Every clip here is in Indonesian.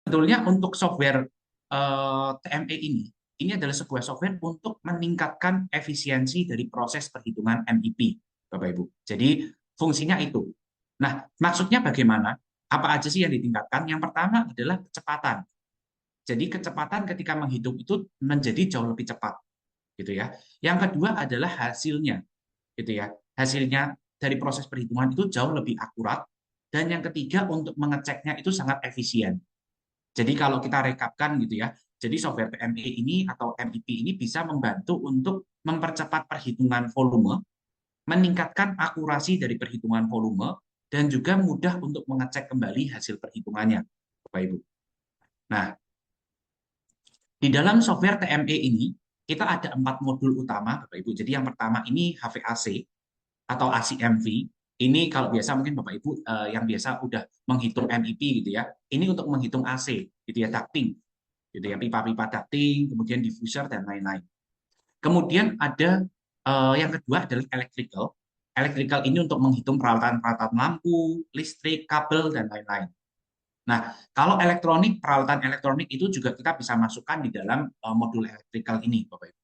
sebetulnya untuk software TME ini adalah sebuah software untuk meningkatkan efisiensi dari proses perhitungan MIP, Bapak Ibu. Jadi fungsinya itu. Nah, maksudnya bagaimana? Apa aja sih yang ditingkatkan? Yang pertama adalah kecepatan. Jadi kecepatan ketika menghitung itu menjadi jauh lebih cepat, gitu ya. Yang kedua adalah hasilnya, gitu ya. Hasilnya dari proses perhitungan itu jauh lebih akurat. Dan yang ketiga untuk mengeceknya itu sangat efisien. Jadi kalau kita rekapkan gitu ya, jadi software PME ini atau MIP ini bisa membantu untuk mempercepat perhitungan volume, meningkatkan akurasi dari perhitungan volume, dan juga mudah untuk mengecek kembali hasil perhitungannya, Bapak Ibu. Nah, di dalam software TME ini, kita ada 4 modul utama, Bapak Ibu. Jadi yang pertama ini HVAC atau ACMV. Ini kalau biasa mungkin Bapak Ibu yang biasa udah menghitung MIP gitu ya. Ini untuk menghitung AC gitu ya, ducting gitu ya, pipa-pipa ducting, kemudian diffuser dan lain-lain. Kemudian ada yang kedua adalah electrical. Electrical ini untuk menghitung peralatan-peralatan lampu, listrik, kabel dan lain-lain. Nah, kalau elektronik, peralatan elektronik itu juga kita bisa masukkan di dalam modul electrical ini, Bapak Ibu.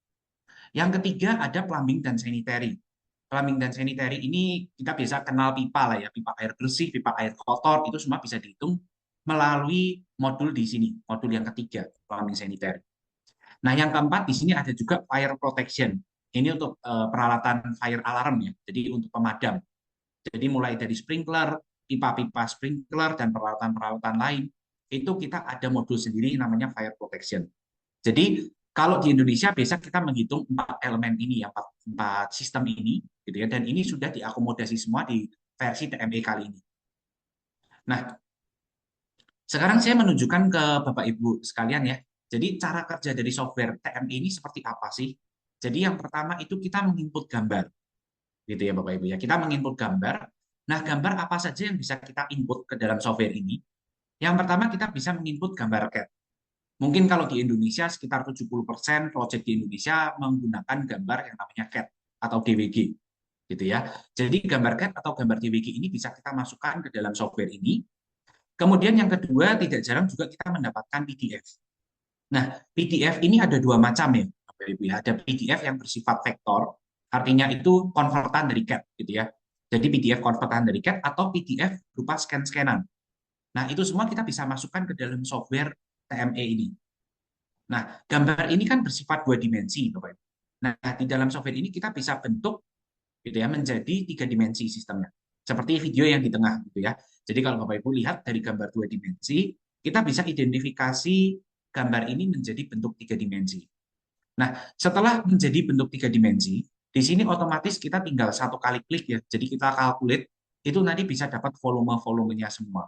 Yang ketiga ada plumbing dan sanitary. Plumbing dan sanitary ini kita bisa kenal pipa lah ya, pipa air bersih, pipa air kotor, itu semua bisa dihitung melalui modul di sini, modul yang ketiga, plumbing sanitary. Nah, yang keempat di sini ada juga fire protection. Ini untuk peralatan fire alarm ya, jadi untuk pemadam. Jadi mulai dari sprinkler, pipa-pipa sprinkler dan peralatan-peralatan lain, itu kita ada modul sendiri namanya fire protection. Jadi kalau di Indonesia biasa kita menghitung 4 elemen ini ya, empat sistem ini, gitu ya, dan ini sudah diakomodasi semua di versi TME kali ini. Nah, sekarang saya menunjukkan ke Bapak Ibu sekalian ya. Jadi cara kerja dari software TME ini seperti apa sih? Jadi yang pertama itu kita menginput gambar, gitu ya Bapak Ibu ya. Kita menginput gambar. Nah, gambar apa saja yang bisa kita input ke dalam software ini? Yang pertama kita bisa menginput gambar CAD. Mungkin kalau di Indonesia sekitar 70% proyek di Indonesia menggunakan gambar yang namanya CAD atau DWG, gitu ya. Jadi gambar CAD atau gambar DWG ini bisa kita masukkan ke dalam software ini. Kemudian yang kedua, tidak jarang juga kita mendapatkan PDF. Nah, PDF ini ada 2 macam ya, Bapak Ibu ya. Ada PDF yang bersifat vektor, artinya itu konvertan dari CAD, gitu ya. Jadi PDF konvertan dari CAD atau PDF berupa scan-scanan. Nah, itu semua kita bisa masukkan ke dalam software TME ini. Nah, gambar ini kan bersifat 2 dimensi, Bapak Ibu. Nah, di dalam software ini kita bisa bentuk gitu ya menjadi 3 dimensi sistemnya. Seperti video yang di tengah gitu ya. Jadi kalau Bapak Ibu lihat dari gambar 2 dimensi, kita bisa identifikasi gambar ini menjadi bentuk 3 dimensi. Nah, setelah menjadi bentuk 3 dimensi, di sini otomatis kita tinggal 1 kali klik ya. Jadi kita calculate itu nanti bisa dapat volume-volumenya semua.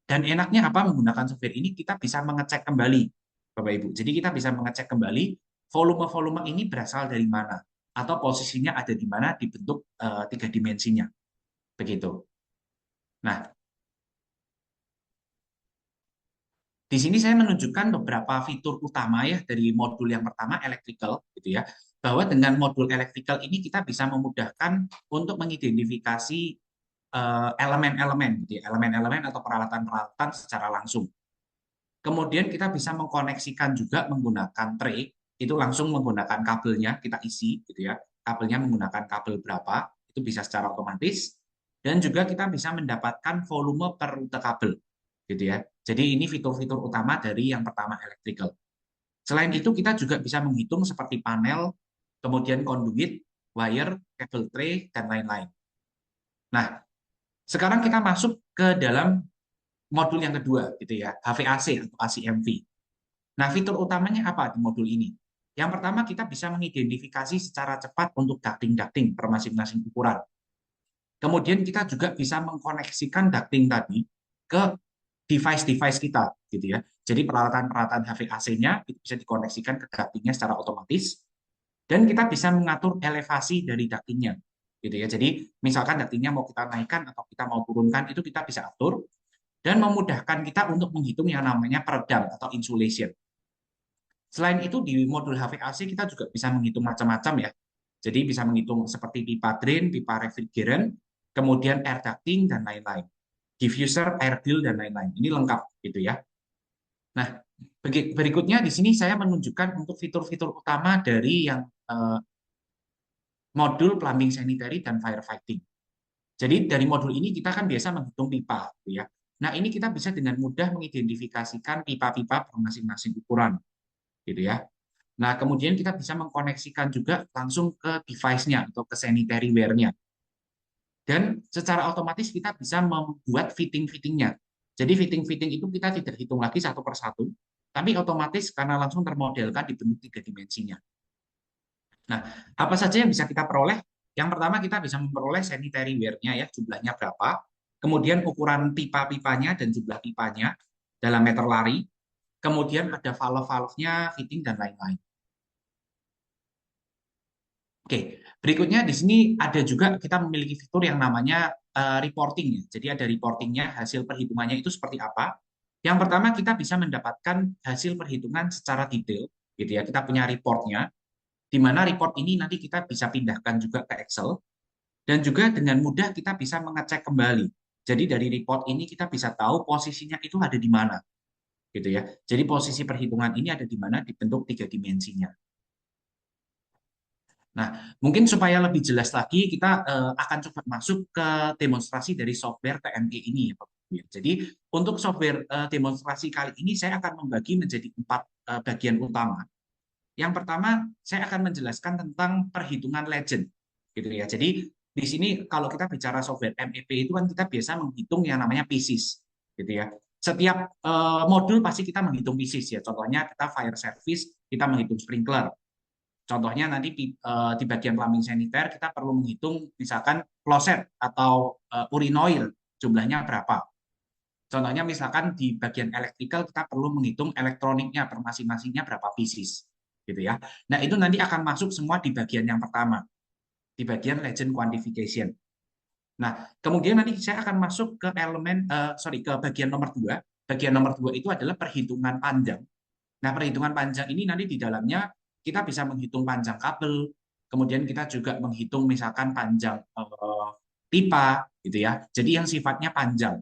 Dan enaknya apa menggunakan software ini kita bisa mengecek kembali, Bapak Ibu. Jadi kita bisa mengecek kembali volume-volume ini berasal dari mana atau posisinya ada di mana di bentuk 3 dimensinya. Begitu. Nah, di sini saya menunjukkan beberapa fitur utama ya dari modul yang pertama electrical gitu ya. Bahwa dengan modul electrical ini kita bisa memudahkan untuk mengidentifikasi elemen-elemen gitu ya, elemen-elemen atau peralatan-peralatan secara langsung. Kemudian kita bisa mengkoneksikan juga menggunakan tray, itu langsung menggunakan kabelnya kita isi gitu ya. Kabelnya menggunakan kabel berapa, itu bisa secara otomatis. Dan juga kita bisa mendapatkan volume per rute kabel gitu ya. Jadi ini fitur-fitur utama dari yang pertama electrical. Selain itu kita juga bisa menghitung seperti panel, kemudian conduit, wire, kabel tray dan lain-lain. Nah, sekarang kita masuk ke dalam modul yang kedua gitu ya, HVAC atau ACMV. Nah, fitur utamanya apa di modul ini? Yang pertama, kita bisa mengidentifikasi secara cepat untuk ducting-ducting per masing-masing ukuran. Kemudian kita juga bisa mengkoneksikan ducting tadi ke device-device kita, gitu ya. Jadi peralatan-peralatan HVAC-nya itu bisa dikoneksikan ke ductingnya secara otomatis, dan kita bisa mengatur elevasi dari ductingnya, gitu ya. Jadi misalkan ductingnya mau kita naikkan atau kita mau turunkan, itu kita bisa atur, dan memudahkan kita untuk menghitung yang namanya peredam atau insulation. Selain itu di modul HVAC kita juga bisa menghitung macam-macam ya. Jadi bisa menghitung seperti pipa drain, pipa refrigeran, kemudian air ducting dan lain-lain. Diffuser, air dill dan lain-lain. Ini lengkap gitu ya. Nah, berikutnya di sini saya menunjukkan untuk fitur-fitur utama dari yang modul plumbing sanitary dan firefighting. Jadi dari modul ini kita kan biasa menghitung pipa, gitu ya. Nah, ini kita bisa dengan mudah mengidentifikasikan pipa-pipa bermasing-masing ukuran, gitu ya. Nah, kemudian kita bisa mengkoneksikan juga langsung ke device-nya atau ke sanitary ware-nya. Dan secara otomatis kita bisa membuat fitting-fittingnya. Jadi fitting-fitting itu kita tidak hitung lagi satu per satu, tapi otomatis karena langsung termodelkan di bentuk tiga dimensinya. Nah, apa saja yang bisa kita peroleh? Yang pertama kita bisa memperoleh sanitary ware-nya ya, jumlahnya berapa, kemudian ukuran pipa-pipanya dan jumlah pipanya dalam meter lari, kemudian ada valve-valve-nya, fitting, dan lain-lain. Oke, berikutnya di sini ada juga kita memiliki fitur yang namanya reporting ya. Jadi ada reportingnya, hasil perhitungannya itu seperti apa. Yang pertama kita bisa mendapatkan hasil perhitungan secara detail, gitu ya. Kita punya reportnya, di mana report ini nanti kita bisa pindahkan juga ke Excel, dan juga dengan mudah kita bisa mengecek kembali. Jadi dari report ini kita bisa tahu posisinya itu ada di mana, gitu ya. Jadi posisi perhitungan ini ada di mana di bentuk tiga dimensinya. Nah, mungkin supaya lebih jelas lagi, kita akan coba masuk ke demonstrasi dari software TME ini, ya, Pak. Jadi, untuk software demonstrasi kali ini, saya akan membagi menjadi 4 bagian utama. Yang pertama, saya akan menjelaskan tentang perhitungan legend, gitu ya. Jadi, di sini kalau kita bicara software MEP itu kan kita biasa menghitung yang namanya pieces, gitu ya. Setiap modul pasti kita menghitung pieces ya. Contohnya kita fire service, kita menghitung sprinkler. Contohnya nanti di bagian plumbing saniter kita perlu menghitung misalkan kloset atau urinoir jumlahnya berapa. Contohnya misalkan di bagian electrical kita perlu menghitung elektroniknya per masing-masingnya berapa pieces gitu ya. Nah, itu nanti akan masuk semua di bagian yang pertama, di bagian legend quantification. Nah, kemudian nanti saya akan masuk ke ke bagian nomor 2. Bagian nomor 2 itu adalah perhitungan panjang. Nah, perhitungan panjang ini nanti di dalamnya kita bisa menghitung panjang kabel, kemudian kita juga menghitung misalkan panjang pipa, gitu ya. Jadi yang sifatnya panjang.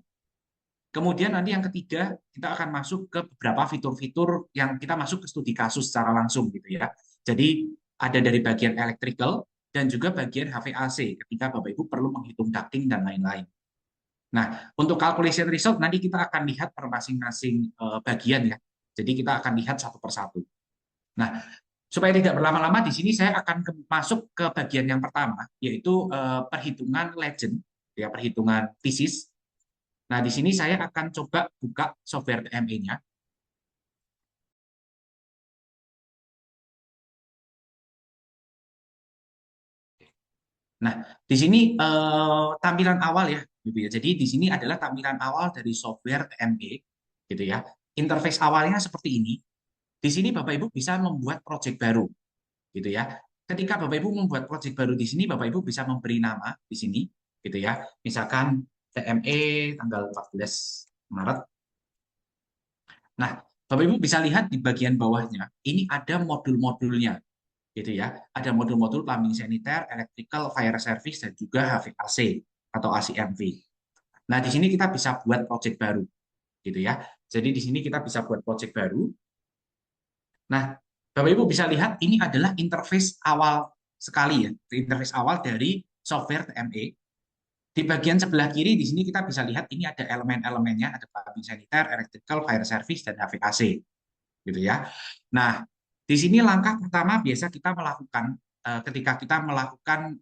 Kemudian nanti yang ketiga, kita akan masuk ke beberapa fitur-fitur yang kita masuk ke studi kasus secara langsung, gitu ya. Jadi ada dari bagian electrical dan juga bagian HVAC ketika Bapak Ibu perlu menghitung ducting dan lain-lain. Nah, untuk calculation result nanti kita akan lihat per masing-masing bagian ya. Jadi kita akan lihat satu persatu. Nah, supaya tidak berlama-lama di sini saya akan masuk ke bagian yang pertama, yaitu perhitungan legend, ya perhitungan thesis. Nah, di sini saya akan coba buka software TME-nya. Nah, di sini tampilan awal ya, gitu ya. Jadi di sini adalah tampilan awal dari software TME, gitu ya. Interface awalnya seperti ini. Di sini Bapak Ibu bisa membuat project baru, gitu ya. Ketika Bapak Ibu membuat project baru di sini, Bapak Ibu bisa memberi nama di sini, gitu ya. Misalkan TME tanggal 14 Maret. Nah, Bapak Ibu bisa lihat di bagian bawahnya, ini ada modul-modulnya, gitu ya. Ada modul-modul plumbing saniter, electrical, fire service, dan juga HVAC atau ACMV. Nah, di sini kita bisa buat project baru, gitu ya. Jadi di sini kita bisa buat project baru. Nah, Bapak Ibu bisa lihat ini adalah interface awal sekali ya, interface awal dari software TME. Di bagian sebelah kiri di sini kita bisa lihat ini ada elemen-elemennya, ada plumbing saniter, electrical, fire service, dan HVAC, gitu ya. Nah, di sini langkah pertama biasa kita melakukan ketika kita melakukan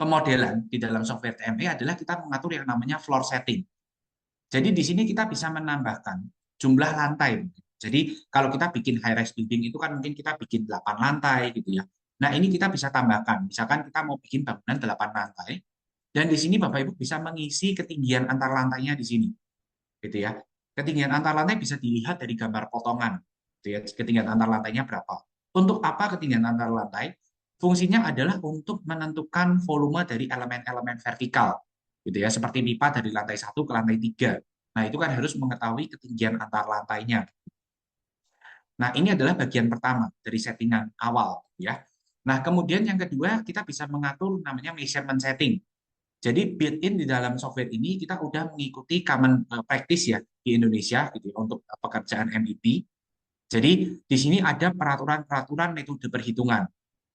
pemodelan di dalam software TME adalah kita mengatur yang namanya floor setting. Jadi di sini kita bisa menambahkan jumlah lantai. Jadi kalau kita bikin high rise building itu kan mungkin kita bikin 8 lantai gitu ya. Nah, ini kita bisa tambahkan. Misalkan kita mau bikin bangunan 8 lantai dan di sini Bapak Ibu bisa mengisi ketinggian antar lantainya di sini. Gitu ya. Ketinggian antar lantai bisa dilihat dari gambar potongan. Gitu ya. Ketinggian antar lantainya berapa. Untuk apa ketinggian antar lantai? Fungsinya adalah untuk menentukan volume dari elemen-elemen vertikal gitu ya, seperti pipa dari lantai 1 ke lantai 3. Nah, itu kan harus mengetahui ketinggian antar lantainya. Nah, ini adalah bagian pertama dari settingan awal ya. Nah, kemudian yang kedua kita bisa mengatur namanya measurement setting. Jadi built-in di dalam software ini kita udah mengikuti common practice ya, di Indonesia gitu ya, untuk pekerjaan MEP. Jadi di sini ada peraturan-peraturan metode perhitungan.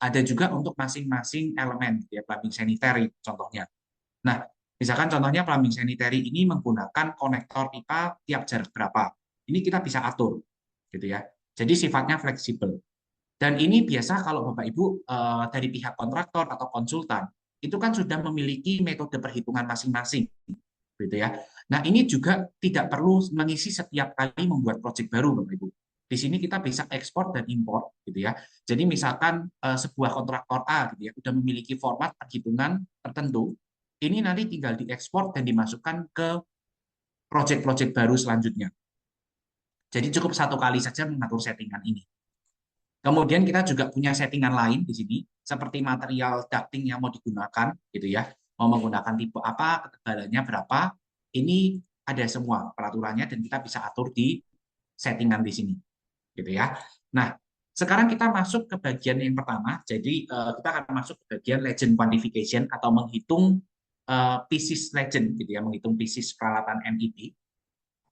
Ada juga untuk masing-masing elemen, gitu ya, plumbing sanitary contohnya. Nah, misalkan contohnya plumbing sanitary ini menggunakan konektor pipa tiap jarak berapa. Ini kita bisa atur, gitu ya. Jadi sifatnya fleksibel. Dan ini biasa kalau Bapak Ibu dari pihak kontraktor atau konsultan itu kan sudah memiliki metode perhitungan masing-masing, gitu ya. Nah, ini juga tidak perlu mengisi setiap kali membuat proyek baru, Bapak Ibu. Di sini kita bisa ekspor dan impor, gitu ya. Jadi misalkan sebuah kontraktor A, gitu ya, sudah memiliki format perhitungan tertentu, ini nanti tinggal diekspor dan dimasukkan ke proyek-proyek baru selanjutnya. Jadi cukup satu kali saja mengatur settingan ini. Kemudian kita juga punya settingan lain di sini, seperti material ducting yang mau digunakan, gitu ya. Mau menggunakan tipe apa, ketebalannya berapa, ini ada semua peraturannya dan kita bisa atur di settingan di sini, gitu ya. Nah, sekarang kita masuk ke bagian yang pertama. Jadi kita akan masuk ke bagian legend quantification atau menghitung pieces legend, gitu ya, menghitung pieces peralatan MEP.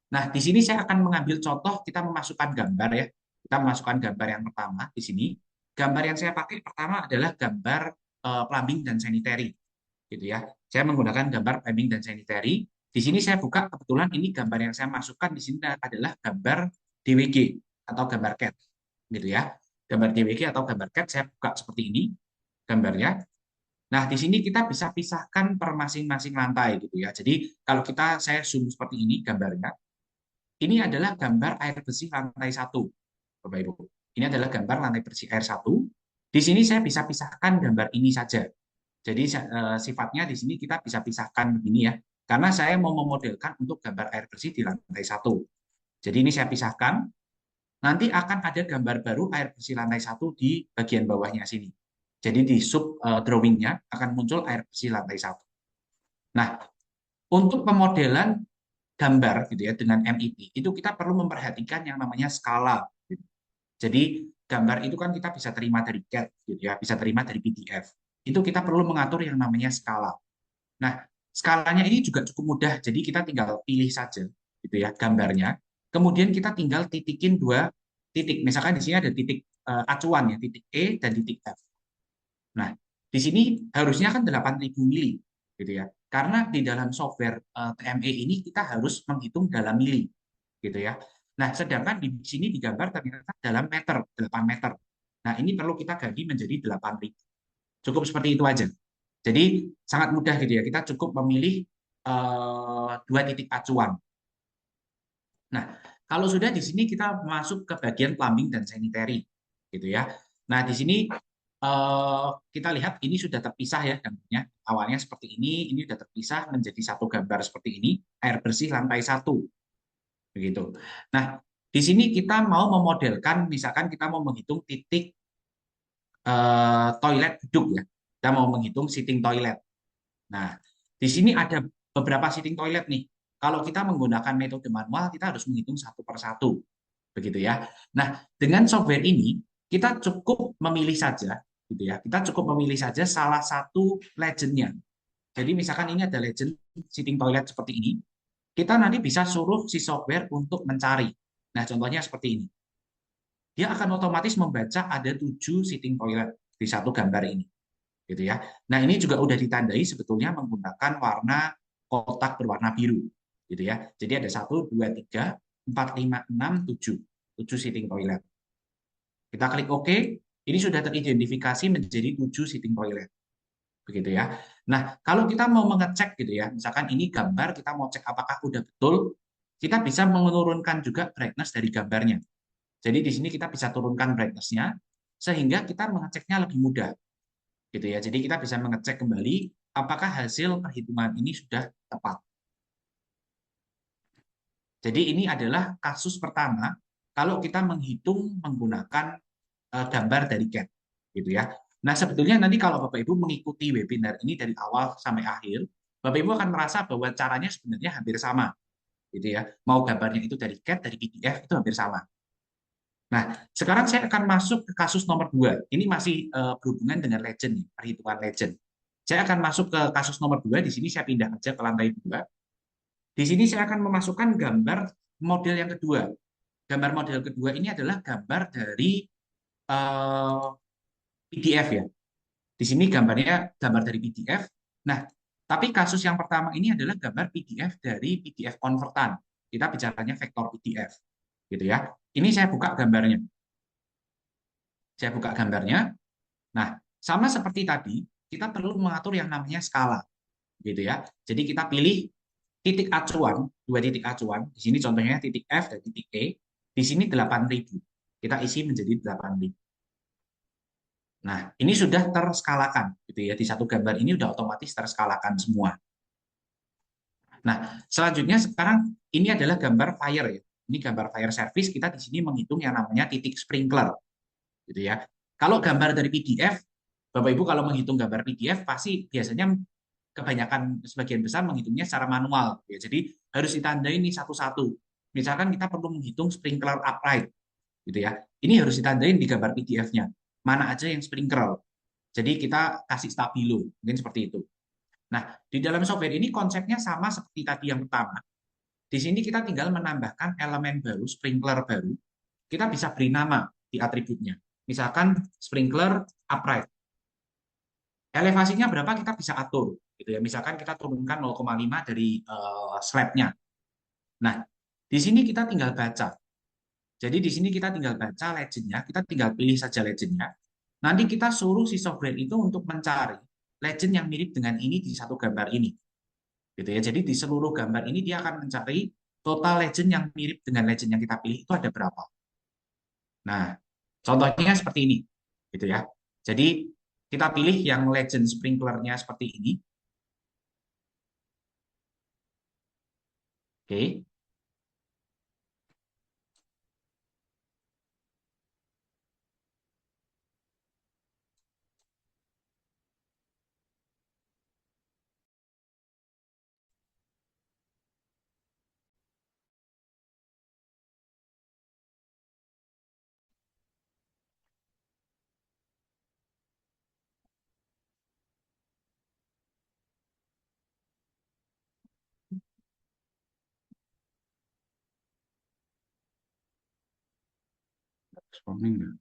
Nah, di sini saya akan mengambil contoh kita memasukkan gambar ya. Kita memasukkan gambar yang pertama di sini. Gambar yang saya pakai pertama adalah gambar plumbing dan sanitary, gitu ya. Saya menggunakan gambar plumbing dan sanitary. Di sini saya buka kebetulan ini gambar yang saya masukkan di sini adalah gambar DWG atau gambar CAD, gitu ya. Gambar DWG atau gambar CAD saya buka seperti ini gambarnya. Nah, di sini kita bisa pisahkan per masing-masing lantai, gitu ya. Jadi kalau saya zoom seperti ini gambarnya, ini adalah gambar air bersih lantai 1, Bapak Ibu. Ini adalah gambar lantai bersih air 1. Di sini saya bisa pisahkan gambar ini saja. Jadi sifatnya di sini kita bisa pisahkan begini ya. Karena saya mau memodelkan untuk gambar air bersih di lantai 1. Jadi ini saya pisahkan. Nanti akan ada gambar baru air bersih lantai 1 di bagian bawahnya sini. Jadi di sub drawingnya akan muncul air bersih lantai 1. Nah, untuk pemodelan gambar gitu ya dengan MEP itu kita perlu memperhatikan yang namanya skala. Gitu. Jadi gambar itu kan kita bisa terima dari CAD gitu ya, bisa terima dari PDF. Itu kita perlu mengatur yang namanya skala. Nah, skalanya ini juga cukup mudah. Jadi kita tinggal pilih saja gitu ya gambarnya. Kemudian kita tinggal titikin dua titik. Misalkan di sini ada titik acuan ya, titik E dan titik F. Nah, di sini harusnya kan 8.000 mili, gitu ya. Karena di dalam software TME ini kita harus menghitung dalam mili, gitu ya. Nah, sedangkan di sini digambar ternyata dalam meter, 8 meter. Nah, ini perlu kita ganti menjadi 8.000. Cukup seperti itu aja. Jadi sangat mudah gitu ya. Kita cukup memilih dua titik acuan. Nah, kalau sudah di sini kita masuk ke bagian plumbing dan sanitary, gitu ya. Nah, di sini kita lihat ini sudah terpisah ya gambarnya. Awalnya seperti ini sudah terpisah menjadi satu gambar seperti ini, air bersih lantai 1, begitu. Nah, di sini kita mau memodelkan, misalkan kita mau menghitung titik toilet duduk ya. Kita mau menghitung sitting toilet. Nah, di sini ada beberapa sitting toilet nih. Kalau kita menggunakan metode manual, kita harus menghitung satu per satu, begitu ya. Nah, dengan software ini kita cukup memilih saja, gitu ya. Kita cukup memilih saja salah satu legendnya. Jadi misalkan ini ada legend sitting toilet seperti ini, kita nanti bisa suruh si software untuk mencari. Nah, contohnya seperti ini. Dia akan otomatis membaca ada 7 sitting toilet di satu gambar ini, gitu ya. Nah, ini juga udah ditandai sebetulnya menggunakan warna kotak berwarna biru, gitu ya. Jadi ada 1, 2, 3, 4, 5, 6, 7. 7 sitting toilet. Kita klik OK, ini sudah teridentifikasi menjadi 7 sitting toilet. Begitu ya. Nah, kalau kita mau mengecek gitu ya, misalkan ini gambar, kita mau cek apakah udah betul, kita bisa menurunkan juga brightness dari gambarnya. Jadi di sini kita bisa turunkan brightness-nya, sehingga kita mengeceknya lebih mudah. Gitu ya. Jadi kita bisa mengecek kembali apakah hasil perhitungan ini sudah tepat. Jadi ini adalah kasus pertama kalau kita menghitung menggunakan gambar dari CAD, gitu ya. Nah, sebetulnya nanti kalau Bapak Ibu mengikuti webinar ini dari awal sampai akhir, Bapak Ibu akan merasa bahwa caranya sebenarnya hampir sama, gitu ya. Mau gambarnya itu dari CAD, dari PDF itu hampir sama. Nah, sekarang saya akan masuk ke kasus nomor 2. Ini masih berhubungan dengan legend, perhitungan legend. Saya akan masuk ke kasus nomor 2. Di sini saya pindah aja ke lantai 2. Di sini saya akan memasukkan gambar model yang kedua. Gambar model kedua ini adalah gambar dari eh, PDF ya. Di sini gambarnya gambar dari PDF. Nah, tapi kasus yang pertama ini adalah gambar PDF dari PDF konvertan. Kita bicaranya vektor PDF, gitu ya. Ini saya buka gambarnya. Saya buka gambarnya. Nah, sama seperti tadi, kita perlu mengatur yang namanya skala, gitu ya. Jadi kita pilih titik acuan, dua titik acuan. Di sini contohnya titik F dan titik E. Di sini 8.000. Kita isi menjadi 8.000. Nah, ini sudah terskalakan, gitu ya. Di satu gambar ini sudah otomatis terskalakan semua. Nah, selanjutnya sekarang ini adalah gambar fire ya. Ini gambar fire service, kita di sini menghitung yang namanya titik sprinkler, gitu ya. Kalau gambar dari PDF, Bapak Ibu kalau menghitung gambar PDF pasti biasanya kebanyakan sebagian besar menghitungnya secara manual, ya. Jadi harus ditandai ini satu-satu. Misalkan kita perlu menghitung sprinkler upright, gitu ya. Ini harus ditandain di gambar PDF-nya. Mana aja yang sprinkler. Jadi kita kasih stabilo, mungkin seperti itu. Nah, di dalam software ini konsepnya sama seperti tadi yang pertama. Di sini kita tinggal menambahkan elemen baru, sprinkler baru. Kita bisa beri nama di atributnya. Misalkan sprinkler upright. Elevasinya berapa kita bisa atur, gitu ya. Misalkan kita turunkan 0,5 dari slabnya. Nah, di sini kita tinggal baca. Jadi di sini kita tinggal baca legendnya, kita tinggal pilih saja legendnya. Nanti kita suruh si software itu untuk mencari legend yang mirip dengan ini di satu gambar ini, gitu ya. Jadi di seluruh gambar ini dia akan mencari total legend yang mirip dengan legend yang kita pilih itu ada berapa. Nah, contohnya seperti ini, gitu ya. Jadi kita pilih yang legend sprinklernya seperti ini. Oke. Responding.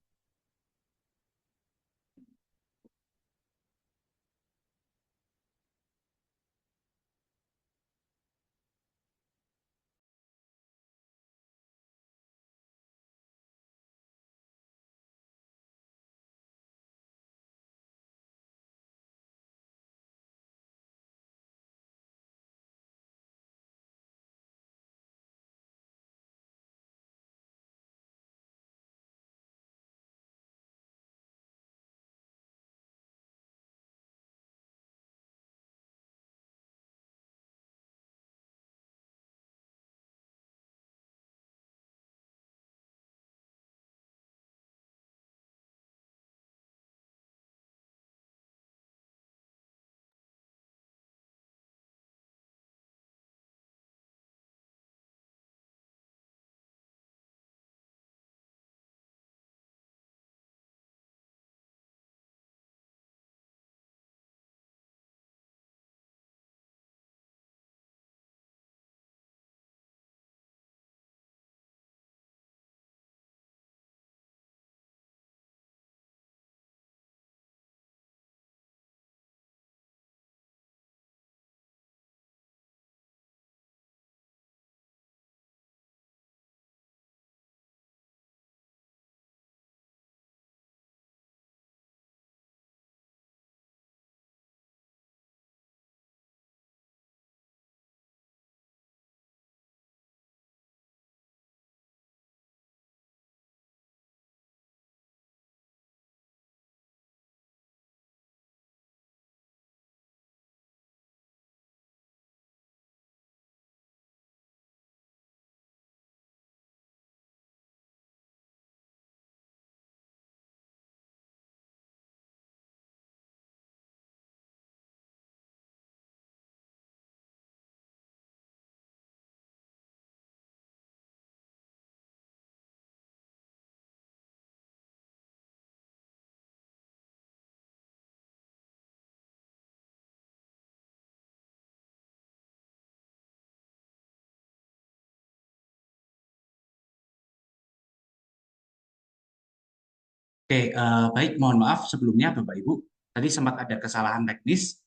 Oke, baik, mohon maaf sebelumnya Bapak Ibu. Tadi sempat ada kesalahan teknis.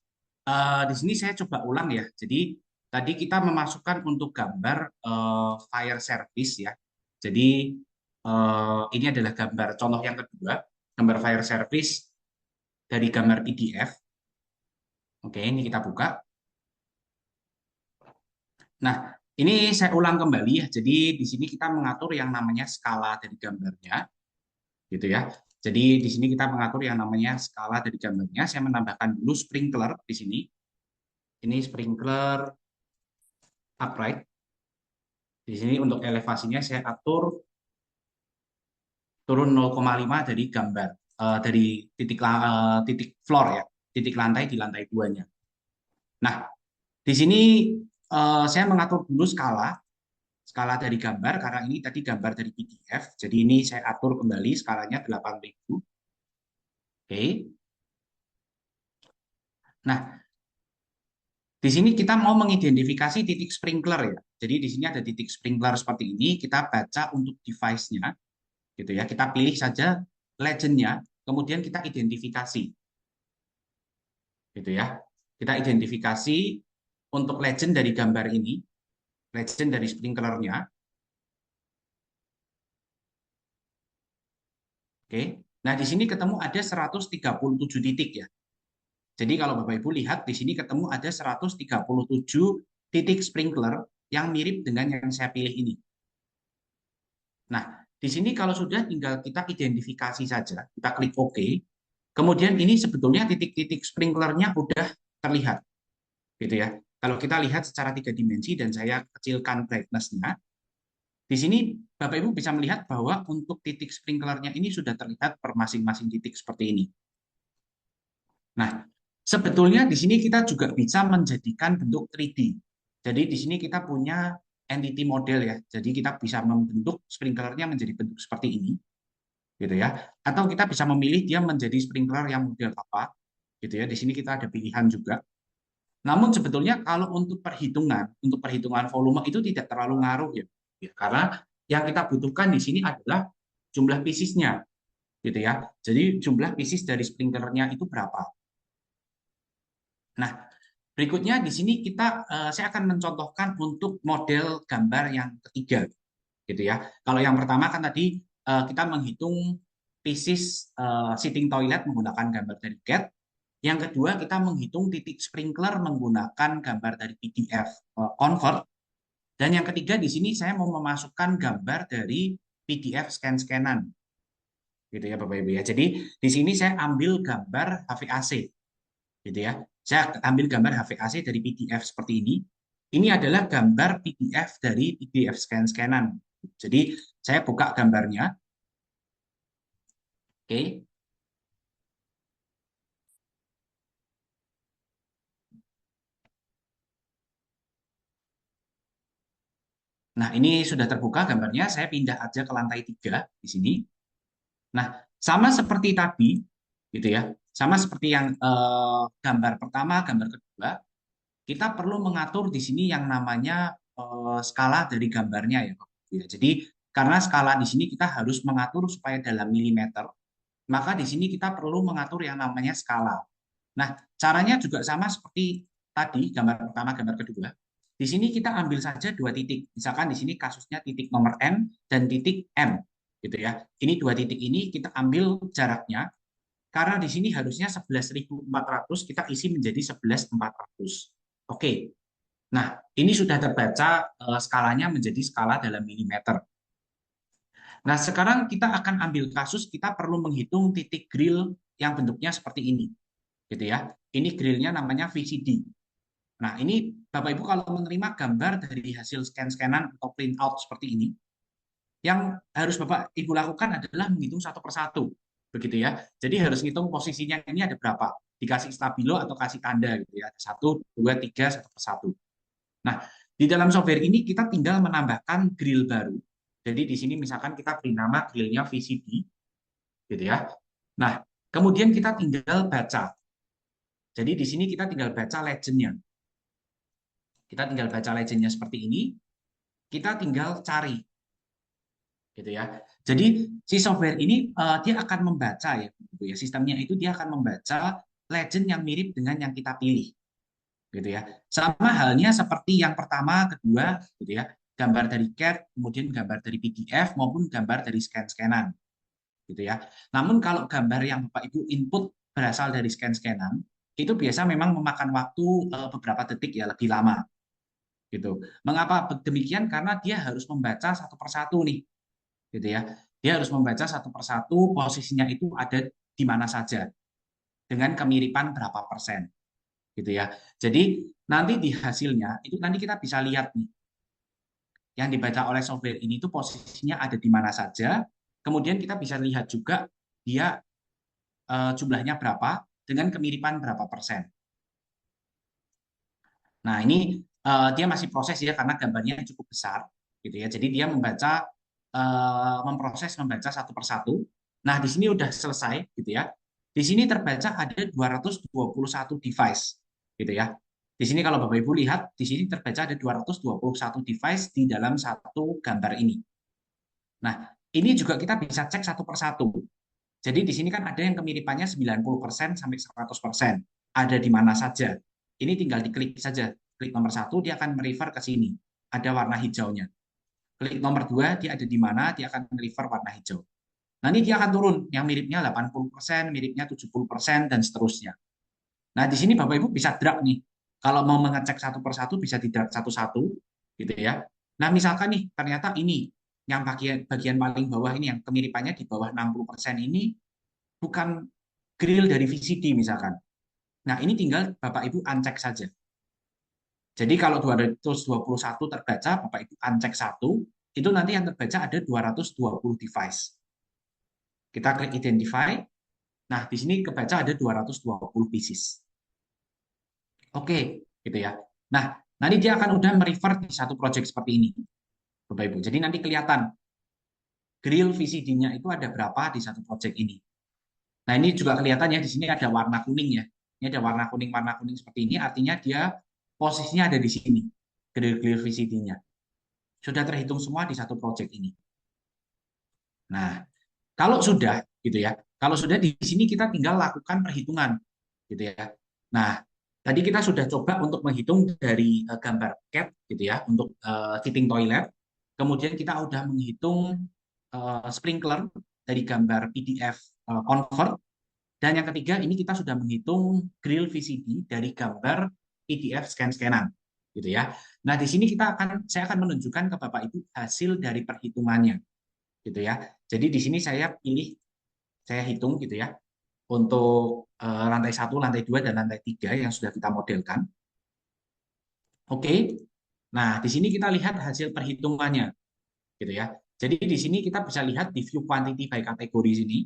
Di sini saya coba ulang ya. Jadi tadi kita memasukkan untuk gambar fire service ya. Jadi ini adalah gambar contoh yang kedua, gambar fire service dari gambar PDF. Oke, ini kita buka. Nah, ini saya ulang kembali ya. Jadi di sini kita mengatur yang namanya skala dari gambarnya, gitu ya. Jadi di sini kita mengatur yang namanya skala dari gambarnya. Saya menambahkan dulu sprinkler di sini. Ini sprinkler upright. Di sini untuk elevasinya saya atur turun 0,5 dari gambar dari titik floor ya, titik lantai di lantai duanya. Nah, di sini saya mengatur dulu skala dari gambar karena ini tadi gambar dari PDF. Jadi ini saya atur kembali skalanya 8.000. Oke. Nah, di sini kita mau mengidentifikasi titik sprinkler ya. Jadi di sini ada titik sprinkler seperti ini, kita baca untuk device-nya gitu ya. Kita pilih saja legend-nya, kemudian kita identifikasi gitu ya. Kita identifikasi untuk legend dari gambar ini, legend dari sprinklernya. Oke. Nah, di sini ketemu ada 137 titik ya. Jadi kalau Bapak Ibu lihat di sini ketemu ada 137 titik sprinkler yang mirip dengan yang saya pilih ini. Nah, di sini kalau sudah tinggal kita identifikasi saja, kita klik OK. Kemudian ini sebetulnya titik-titik sprinklernya udah terlihat, gitu ya. Kalau kita lihat secara 3 dimensi dan saya kecilkan brightness-nya, di sini Bapak Ibu bisa melihat bahwa untuk titik sprinklernya ini sudah terlihat per masing-masing titik seperti ini. Nah, sebetulnya di sini kita juga bisa menjadikan bentuk 3D. Jadi di sini kita punya entity model ya. Jadi kita bisa membentuk sprinklernya menjadi bentuk seperti ini, gitu ya. Atau kita bisa memilih dia menjadi sprinkler yang model apa, gitu ya. Di sini kita ada pilihan juga. Namun sebetulnya kalau untuk perhitungan volume itu tidak terlalu ngaruh ya. Karena yang kita butuhkan di sini adalah jumlah piecesnya, gitu ya. Jadi jumlah pieces dari sprinklernya itu berapa. Nah, berikutnya di sini saya akan mencontohkan untuk model gambar yang ketiga, gitu ya. Kalau yang pertama kan tadi kita menghitung pieces sitting toilet menggunakan gambar dari CAD. Yang kedua kita menghitung titik sprinkler menggunakan gambar dari PDF convert. Dan yang ketiga di sini saya mau memasukkan gambar dari PDF scan-scanan, gitu ya Bapak Ibu ya. Jadi di sini saya ambil gambar HVAC, gitu ya. Saya ambil gambar HVAC dari PDF seperti ini. Ini adalah gambar PDF dari PDF scan-scanan. Jadi saya buka gambarnya. Oke. Nah, ini sudah terbuka gambarnya. Saya pindah aja ke lantai 3 di sini. Nah, sama seperti tadi, gitu ya. Sama seperti yang gambar pertama, gambar kedua, kita perlu mengatur di sini yang namanya skala dari gambarnya ya, Pak. Ya, jadi karena skala di sini kita harus mengatur supaya dalam milimeter, maka di sini kita perlu mengatur yang namanya skala. Nah, caranya juga sama seperti tadi, gambar pertama, gambar kedua. Di sini kita ambil saja 2 titik. Misalkan di sini kasusnya titik nomor N dan titik M, gitu ya. Ini 2 titik ini kita ambil jaraknya, karena di sini harusnya 11.400 kita isi menjadi 11.400. Oke. Nah, ini sudah terbaca skalanya menjadi skala dalam milimeter. Nah, sekarang kita akan ambil kasus kita perlu menghitung titik grill yang bentuknya seperti ini, gitu ya. Ini grillnya namanya VCD. Nah, ini Bapak Ibu kalau menerima gambar dari hasil scan-scanan atau print out seperti ini, yang harus Bapak Ibu lakukan adalah menghitung satu persatu, begitu ya. Jadi harus ngitung posisinya ini ada berapa, dikasih stabilo atau kasih tanda gitu ya. 1, 2, 3, satu persatu. Nah, di dalam software ini kita tinggal menambahkan grill baru. Jadi di sini misalkan kita beri nama grillnya VCD, gitu ya. Nah, kemudian kita tinggal baca. Jadi di sini kita tinggal baca legend-nya. Kita tinggal baca legend-nya seperti ini. Kita tinggal cari. gitu ya. Jadi si software ini dia akan membaca ya, gitu ya. Sistemnya itu dia akan membaca legend yang mirip dengan yang kita pilih, gitu ya. Sama halnya seperti yang pertama, kedua, gitu ya. Gambar dari CAD, kemudian gambar dari PDF maupun gambar dari scan-scanan, gitu ya. Namun kalau gambar yang Bapak Ibu input berasal dari scan-scanan, itu biasa memang memakan waktu beberapa detik ya, lebih lama, gitu. Mengapa demikian? Karena dia harus membaca satu persatu nih, gitu ya. Dia harus membaca satu persatu posisinya itu ada di mana saja dengan kemiripan berapa persen, gitu ya. Jadi nanti di hasilnya itu nanti kita bisa lihat nih yang dibaca oleh software ini itu posisinya ada di mana saja. Kemudian kita bisa lihat juga dia jumlahnya berapa dengan kemiripan berapa persen. Nah, ini dia masih proses ya karena gambarnya cukup besar gitu ya. Jadi dia membaca satu persatu. Nah, di sini udah selesai gitu ya. Di sini terbaca ada 221 device gitu ya. Di sini kalau Bapak Ibu lihat, di sini terbaca ada 221 device di dalam satu gambar ini. Nah, ini juga kita bisa cek satu persatu. Jadi di sini kan ada yang kemiripannya 90% sampai 100%. Ada di mana saja. Ini tinggal diklik saja. Klik nomor satu, dia akan merefer ke sini. Ada warna hijaunya. Klik nomor dua, dia ada di mana, dia akan merefer warna hijau. Nanti dia akan turun, yang miripnya 80%, miripnya 70%, dan seterusnya. Nah, di sini Bapak Ibu bisa drag nih. Kalau mau mengecek satu persatu, bisa di drag satu-satu, gitu ya. Nah, misalkan nih, ternyata ini, yang bagian paling bawah ini, yang kemiripannya di bawah 60% ini, bukan grill dari VCD misalkan. Nah, ini tinggal Bapak Ibu uncek saja. Jadi kalau 221 terbaca, Bapak Ibu uncek satu, itu nanti yang terbaca ada 220 device. Kita klik identify. Nah, di sini kebaca ada 220 pieces. Oke, gitu ya. Nah, nanti dia akan udah merefer di satu project seperti ini, Bapak Ibu. Jadi nanti kelihatan grill VCD-nya itu ada berapa di satu project ini. Nah, ini juga kelihatan ya, di sini ada warna kuning ya. Ini ada warna kuning seperti ini, artinya dia posisinya ada di sini, grill VCD-nya. Sudah terhitung semua di satu project ini. Nah, kalau sudah, gitu ya, kalau sudah di sini kita tinggal lakukan perhitungan, gitu ya. Nah, tadi kita sudah coba untuk menghitung dari gambar CAD, gitu ya, untuk fitting toilet. Kemudian kita sudah menghitung sprinkler dari gambar PDF convert. Dan yang ketiga, ini kita sudah menghitung grill VCD dari gambar PDF scan-scanan, gitu ya. Nah, di sini saya akan menunjukkan ke Bapak Ibu hasil dari perhitungannya, gitu ya. Jadi di sini saya hitung gitu ya, untuk lantai 1, lantai 2, dan lantai 3 yang sudah kita modelkan. Oke. Nah, di sini kita lihat hasil perhitungannya, gitu ya. Jadi di sini kita bisa lihat di view quantity by kategori sini.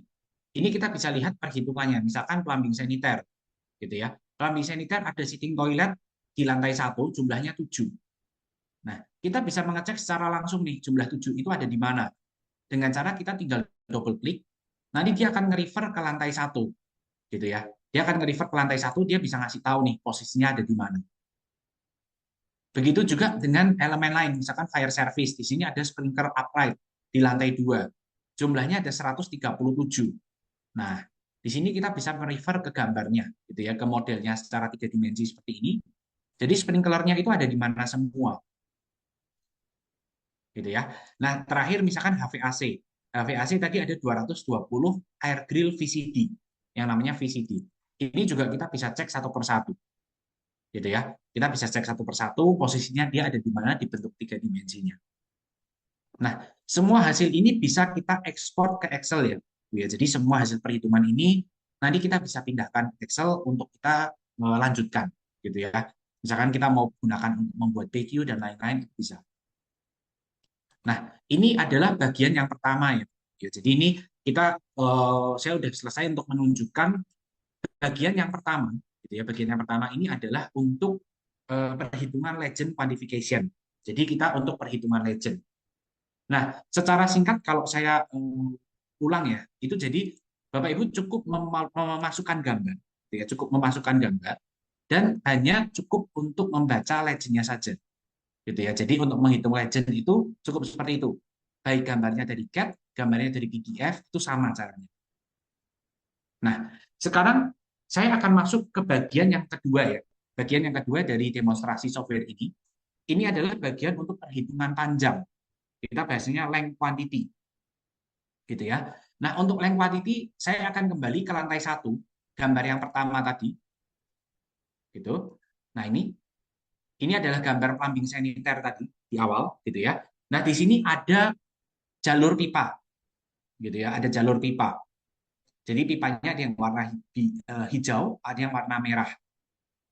Ini kita bisa lihat perhitungannya. Misalkan plumbing saniter, gitu ya. Plumbing saniter ada sitting toilet di lantai 1 jumlahnya 7. Nah, kita bisa mengecek secara langsung nih jumlah 7 itu ada di mana. Dengan cara kita tinggal double klik, nanti dia akan nge-refer ke lantai 1, gitu ya. Dia akan nge-refer ke lantai 1, dia bisa ngasih tahu nih posisinya ada di mana. Begitu juga dengan elemen lain, misalkan fire service. Di sini ada sprinkler upright di lantai 2. Jumlahnya ada 137. Nah, di sini kita bisa merefer ke gambarnya, gitu ya, ke modelnya secara 3 dimensi seperti ini. Jadi sprinklernya itu ada di mana semua, gitu ya. Nah, terakhir misalkan HVAC. HVAC tadi ada 220 air grill VCD, yang namanya VCD. Ini juga kita bisa cek satu persatu, gitu ya. Kita bisa cek satu persatu, posisinya dia ada di mana di bentuk 3 dimensinya. Nah, semua hasil ini bisa kita ekspor ke Excel ya. Ya, jadi semua hasil perhitungan ini nanti kita bisa pindahkan ke Excel untuk kita lanjutkan, gitu ya. Misalkan kita mau gunakan untuk membuat PQ dan lain-lain, bisa. Nah, ini adalah bagian yang pertama ya. Ya, jadi ini saya sudah selesai untuk menunjukkan bagian yang pertama. Gitu ya. Bagian yang pertama ini adalah untuk perhitungan legend quantification. Jadi kita untuk perhitungan legend. Nah, secara singkat kalau saya ulang ya, itu jadi Bapak Ibu cukup memasukkan gambar, gitu ya, cukup memasukkan gambar dan hanya cukup untuk membaca legendnya saja, gitu ya. Jadi untuk menghitung legend itu cukup seperti itu. baik gambarnya dari CAD, gambarnya dari PDF, itu sama caranya. Nah, sekarang saya akan masuk ke bagian yang kedua ya. Bagian yang kedua dari demonstrasi software ini. Ini adalah bagian untuk perhitungan panjang. Kita bahasanya length quantity, gitu ya. Nah, untuk length quantity, saya akan kembali ke lantai satu, gambar yang pertama tadi, gitu. Nah, ini adalah gambar plumbing saniter tadi di awal, gitu ya. Nah, di sini ada jalur pipa, gitu ya. Ada jalur pipa. Jadi pipanya ada yang warna hijau, ada yang warna merah,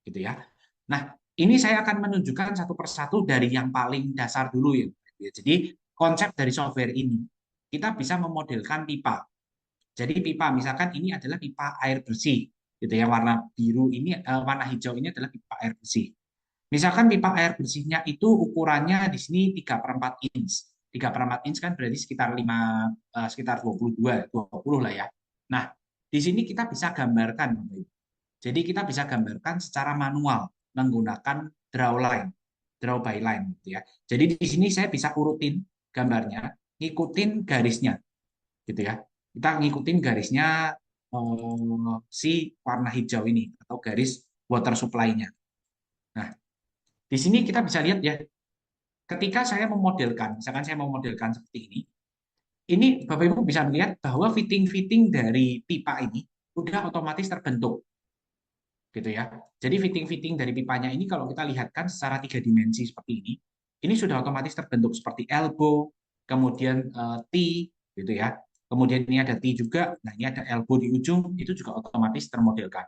gitu ya. Nah, ini saya akan menunjukkan satu persatu dari yang paling dasar dulu ya. Jadi konsep dari software ini, kita bisa memodelkan pipa. Jadi pipa, misalkan ini adalah pipa air bersih, gitu ya. Warna biru ini, warna hijau ini adalah pipa air bersih. Misalkan pipa air bersihnya itu ukurannya di sini 3/4 inch. 3/4 inch kan berarti sekitar 5, sekitar 22, 20 lah ya. Nah, di sini kita bisa gambarkan. Jadi kita bisa gambarkan secara manual menggunakan draw line, draw by line gitu ya. Jadi di sini saya bisa urutin gambarnya, ngikutin garisnya gitu ya. Kita ngikutin garisnya si warna hijau ini atau garis water supply-nya. Nah, di sini kita bisa lihat ya, ketika saya memodelkan, misalkan saya memodelkan seperti ini Bapak Ibu bisa melihat bahwa fitting-fitting dari pipa ini udah otomatis terbentuk gitu ya. Jadi fitting-fitting dari pipanya ini kalau kita lihatkan secara 3 dimensi seperti ini sudah otomatis terbentuk seperti elbow, kemudian T gitu ya. Kemudian ini ada T juga, nah ini ada elbow di ujung, itu juga otomatis termodelkan.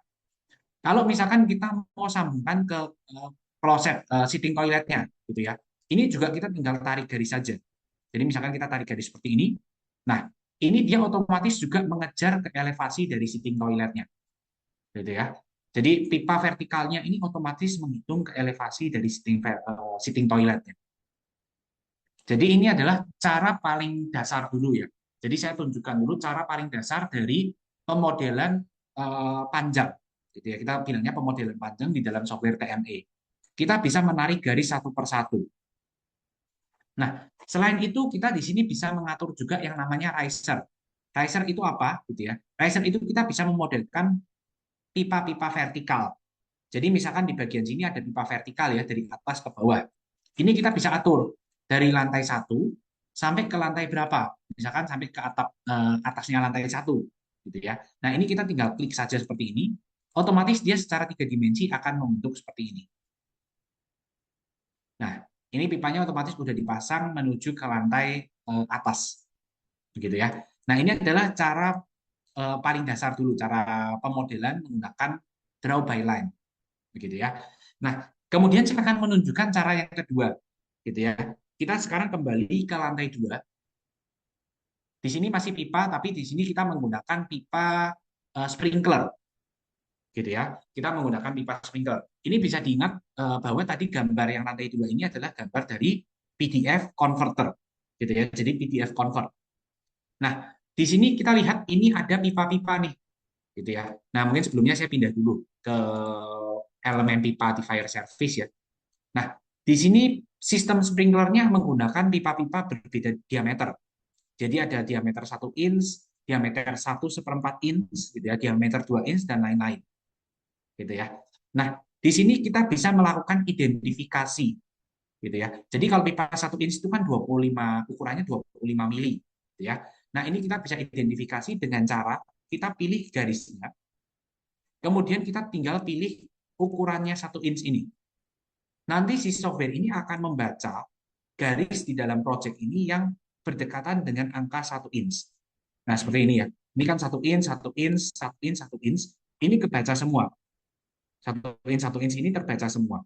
Kalau misalkan kita mau sambungkan ke kloset, sitting toiletnya gitu ya. Ini juga kita tinggal tarik garis saja. Jadi misalkan kita tarik garis seperti ini, nah ini dia otomatis juga mengejar ke elevasi dari sitting toiletnya gitu ya. Jadi pipa vertikalnya ini otomatis menghitung ke elevasi dari sitting toiletnya. Jadi ini adalah cara paling dasar dulu ya. Jadi saya tunjukkan dulu cara paling dasar dari pemodelan panjang. Gitu ya. Kita bilangnya pemodelan panjang di dalam software TME. Kita bisa menarik garis satu persatu. Nah, selain itu kita di sini bisa mengatur juga yang namanya riser. Riser itu apa? Gitu ya. Riser itu kita bisa memodelkan pipa-pipa vertikal. Jadi misalkan di bagian sini ada pipa vertikal ya dari atas ke bawah. Ini kita bisa atur dari lantai satu sampai ke lantai berapa. Misalkan sampai ke atap atasnya lantai satu, gitu ya. Nah ini kita tinggal klik saja seperti ini, otomatis dia secara 3 dimensi akan membentuk seperti ini. Nah ini pipanya otomatis sudah dipasang menuju ke lantai atas, begitu ya. Nah ini adalah cara paling dasar dulu, cara pemodelan menggunakan draw by line, begitu ya. Nah, kemudian saya akan menunjukkan cara yang kedua, gitu ya. Kita sekarang kembali ke lantai 2. Di sini masih pipa, tapi di sini kita menggunakan pipa sprinkler, gitu ya. Kita menggunakan pipa sprinkler. Ini bisa diingat bahwa tadi gambar yang lantai 2 ini adalah gambar dari PDF converter, gitu ya. Jadi PDF convert. Nah, di sini kita lihat ini ada pipa-pipa nih, gitu ya. Nah, mungkin sebelumnya saya pindah dulu ke elemen pipa di fire service ya. Nah, di sini sistem sprinklernya menggunakan pipa-pipa berbeda diameter. Jadi ada diameter 1 inch, diameter 1/4 inch, gitu ya, diameter 2 inch, dan lain-lain. Gitu ya. Nah, di sini kita bisa melakukan identifikasi. Gitu ya. Jadi kalau pipa 1 inch itu kan 25, ukurannya 25 mili. Gitu ya. Nah, ini kita bisa identifikasi dengan cara kita pilih garisnya, kemudian kita tinggal pilih ukurannya 1 inch ini. Nanti si software ini akan membaca garis di dalam project ini yang berdekatan dengan angka 1 inch. Nah, seperti ini ya. Ini kan 1 inch, 1 inch, 1 inch, 1 inch. Ini kebaca semua. 1 inch, 1 inch ini terbaca semua.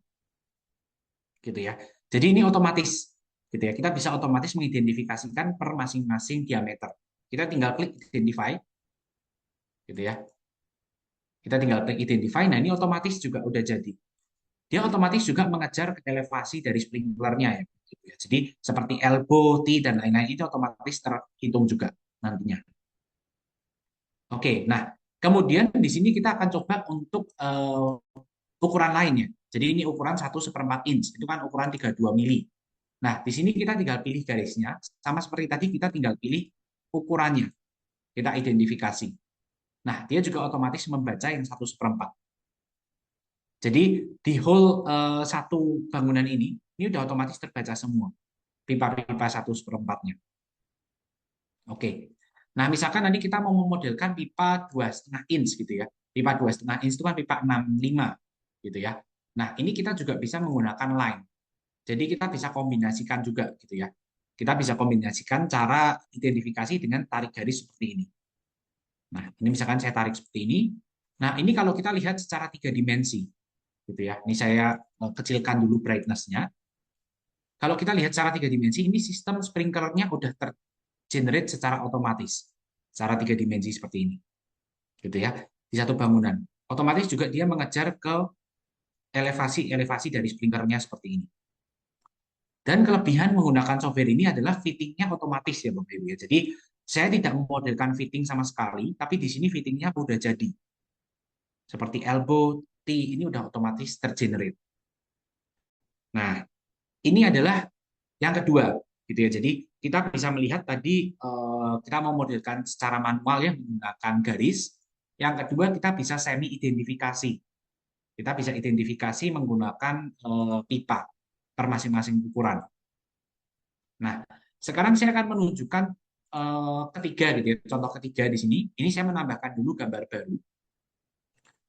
Gitu ya. Jadi ini otomatis. Gitu ya. Kita bisa otomatis mengidentifikasikan per masing-masing diameter. Kita tinggal klik identify. Gitu ya. Kita tinggal klik identify. Nah, ini otomatis juga udah jadi. Dia otomatis juga mengejar ke elevasi dari sprinklernya ya. Gitu ya. Jadi seperti elbow, T, dan lain-lain itu otomatis terhitung juga nantinya. Oke, nah kemudian di sini kita akan coba untuk ukuran lainnya. Jadi ini ukuran 1/4 inch, itu kan ukuran 32 mili. Nah, di sini kita tinggal pilih garisnya, sama seperti tadi kita tinggal pilih ukurannya, kita identifikasi. Nah, dia juga otomatis membaca yang 1/4. Jadi di whole satu bangunan ini udah otomatis terbaca semua, pipa-pipa 1/4-nya. Oke. Nah, misalkan nanti kita mau memodelkan pipa 2,5 inch gitu ya. Pipa 2,5 inch itu kan pipa 65 gitu ya. Nah, ini kita juga bisa menggunakan line. Jadi kita bisa kombinasikan juga gitu ya. Kita bisa kombinasikan cara identifikasi dengan tarik garis seperti ini. Nah, ini misalkan saya tarik seperti ini. Nah, ini kalau kita lihat secara 3 dimensi gitu ya. Ini saya kecilkan dulu brightness-nya. Kalau kita lihat secara 3 dimensi, ini sistem sprinklernya udah tergenerate secara otomatis, secara 3 dimensi seperti ini, gitu ya, di satu bangunan. Otomatis juga dia mengejar ke elevasi-elevasi dari sprinklernya seperti ini. Dan kelebihan menggunakan software ini adalah fittingnya otomatis ya Bapak Ibu ya. Jadi saya tidak memodelkan fitting sama sekali, tapi di sini fittingnya udah jadi. Seperti elbow, T, ini udah otomatis tergenerate. Nah, ini adalah yang kedua, gitu ya. Jadi kita bisa melihat tadi kita memodelkan secara manual ya menggunakan garis. Yang kedua kita bisa semi identifikasi. Kita bisa identifikasi menggunakan pipa per masing-masing ukuran. Nah, sekarang saya akan menunjukkan ketiga gitu ya. Contoh ketiga di sini. Ini saya menambahkan dulu gambar baru.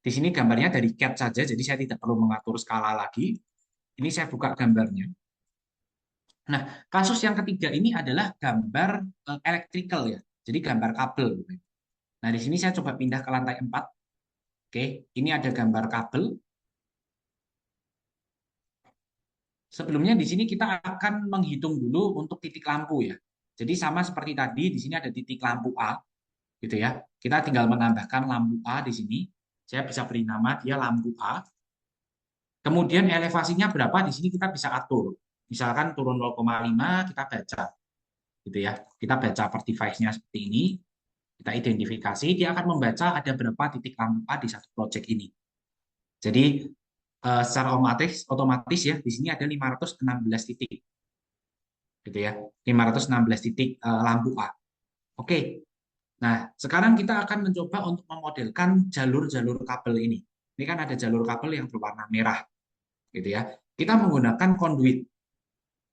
Di sini gambarnya dari CAD saja, jadi saya tidak perlu mengatur skala lagi. Ini saya buka gambarnya. Nah, kasus yang ketiga ini adalah gambar electrical ya. Jadi gambar kabel. Nah, di sini saya coba pindah ke lantai 4. Oke, ini ada gambar kabel. Sebelumnya di sini kita akan menghitung dulu untuk titik lampu ya. Jadi sama seperti tadi, di sini ada titik lampu A, gitu ya. Kita tinggal menambahkan lampu A di sini. Saya bisa beri nama dia lampu A. Kemudian elevasinya berapa di sini kita bisa atur. Misalkan turun 0,5 kita baca, gitu ya. Kita baca per device-nya seperti ini. Kita identifikasi, dia akan membaca ada berapa titik lampu A di satu project ini. Jadi secara otomatis ya di sini ada 516 titik, gitu ya, 516 titik lampu A. Oke, nah sekarang kita akan mencoba untuk memodelkan jalur-jalur kabel ini. Ini kan ada jalur kabel yang berwarna merah, gitu ya. Kita menggunakan conduit.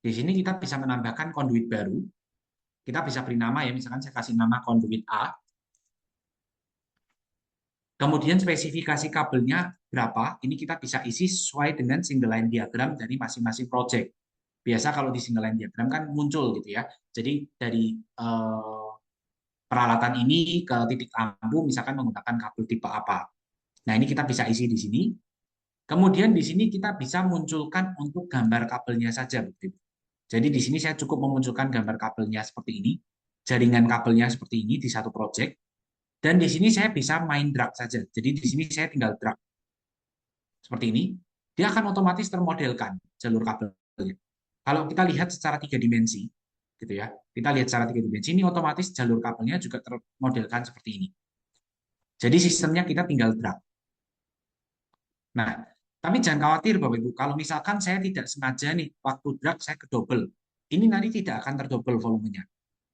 Di sini kita bisa menambahkan conduit baru. Kita bisa beri nama ya, misalkan saya kasih nama conduit A. Kemudian spesifikasi kabelnya berapa, ini kita bisa isi sesuai dengan single line diagram dari masing-masing project. Biasa kalau di single line diagram kan muncul gitu ya. Jadi dari peralatan ini ke titik lampu misalkan menggunakan kabel tipe apa. Nah, ini kita bisa isi di sini. Kemudian di sini kita bisa munculkan untuk gambar kabelnya saja. Jadi di sini saya cukup memunculkan gambar kabelnya seperti ini, jaringan kabelnya seperti ini di satu project. Dan di sini saya bisa main drag saja. Jadi di sini saya tinggal drag seperti ini, dia akan otomatis termodelkan jalur kabelnya. Kalau kita lihat secara 3 dimensi, gitu ya, kita lihat secara 3 dimensi ini otomatis jalur kabelnya juga termodelkan seperti ini. Jadi sistemnya kita tinggal drag. Nah, tapi jangan khawatir Bapak Ibu, kalau misalkan saya tidak sengaja nih waktu drag saya kedobel, ini nanti tidak akan terdobel volumenya.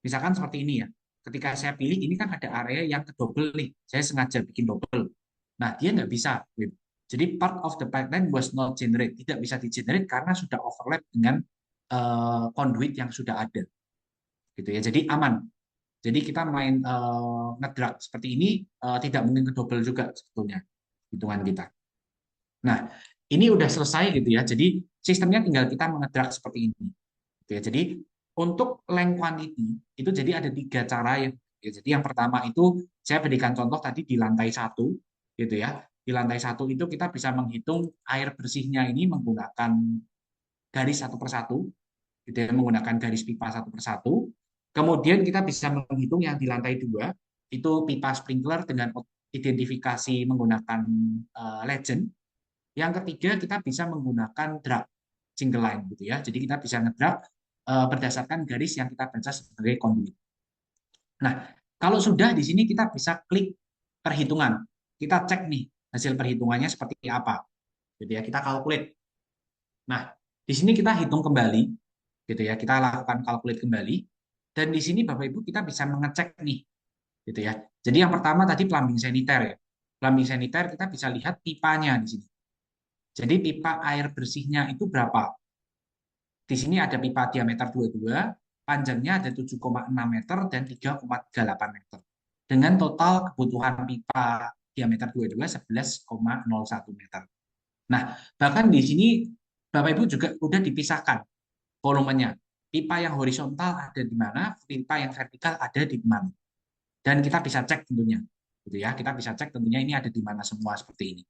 Misalkan seperti ini ya, ketika saya pilih ini kan ada area yang kedobel nih, saya sengaja bikin double. Nah, dia nggak bisa. Jadi part of the pipeline was not generate, tidak bisa di-generate karena sudah overlap dengan conduit yang sudah ada. Gitu ya. Jadi aman. Jadi kita main ngedrag seperti ini tidak mungkin kedobel juga sebetulnya hitungan kita. Nah, ini udah selesai gitu ya. Jadi sistemnya tinggal kita mengedrak seperti ini. Gitu ya. Jadi untuk length quantity itu jadi ada 3 cara yang ya, jadi yang pertama itu saya berikan contoh tadi di lantai 1 gitu ya. Di lantai 1 itu kita bisa menghitung air bersihnya ini menggunakan garis satu persatu, gitu ya, menggunakan garis pipa satu persatu. Kemudian kita bisa menghitung yang di lantai 2 itu pipa sprinkler dengan identifikasi menggunakan legend. Yang ketiga kita bisa menggunakan drag single line gitu ya. Jadi kita bisa ngedrag berdasarkan garis yang kita baca sebagai conduit. Nah, kalau sudah di sini kita bisa klik perhitungan. Kita cek nih hasil perhitungannya seperti apa. Jadi ya kita calculate. Nah, di sini kita hitung kembali. gitu ya. Kita lakukan calculate kembali. Dan di sini Bapak Ibu kita bisa mengecek nih, gitu ya. Jadi yang pertama tadi plumbing saniter ya. Plumbing saniter kita bisa lihat pipanya di sini. Jadi pipa air bersihnya itu berapa? Di sini ada pipa diameter 22, panjangnya ada 7,6 meter dan 3,38 meter. Dengan total kebutuhan pipa diameter 22 11,01 meter. Nah, bahkan di sini Bapak Ibu juga udah dipisahkan volumenya. Pipa yang horizontal ada di mana, pipa yang vertikal ada di mana. Dan kita bisa cek tentunya. Gitu ya, kita bisa cek tentunya ini ada di mana semua seperti ini.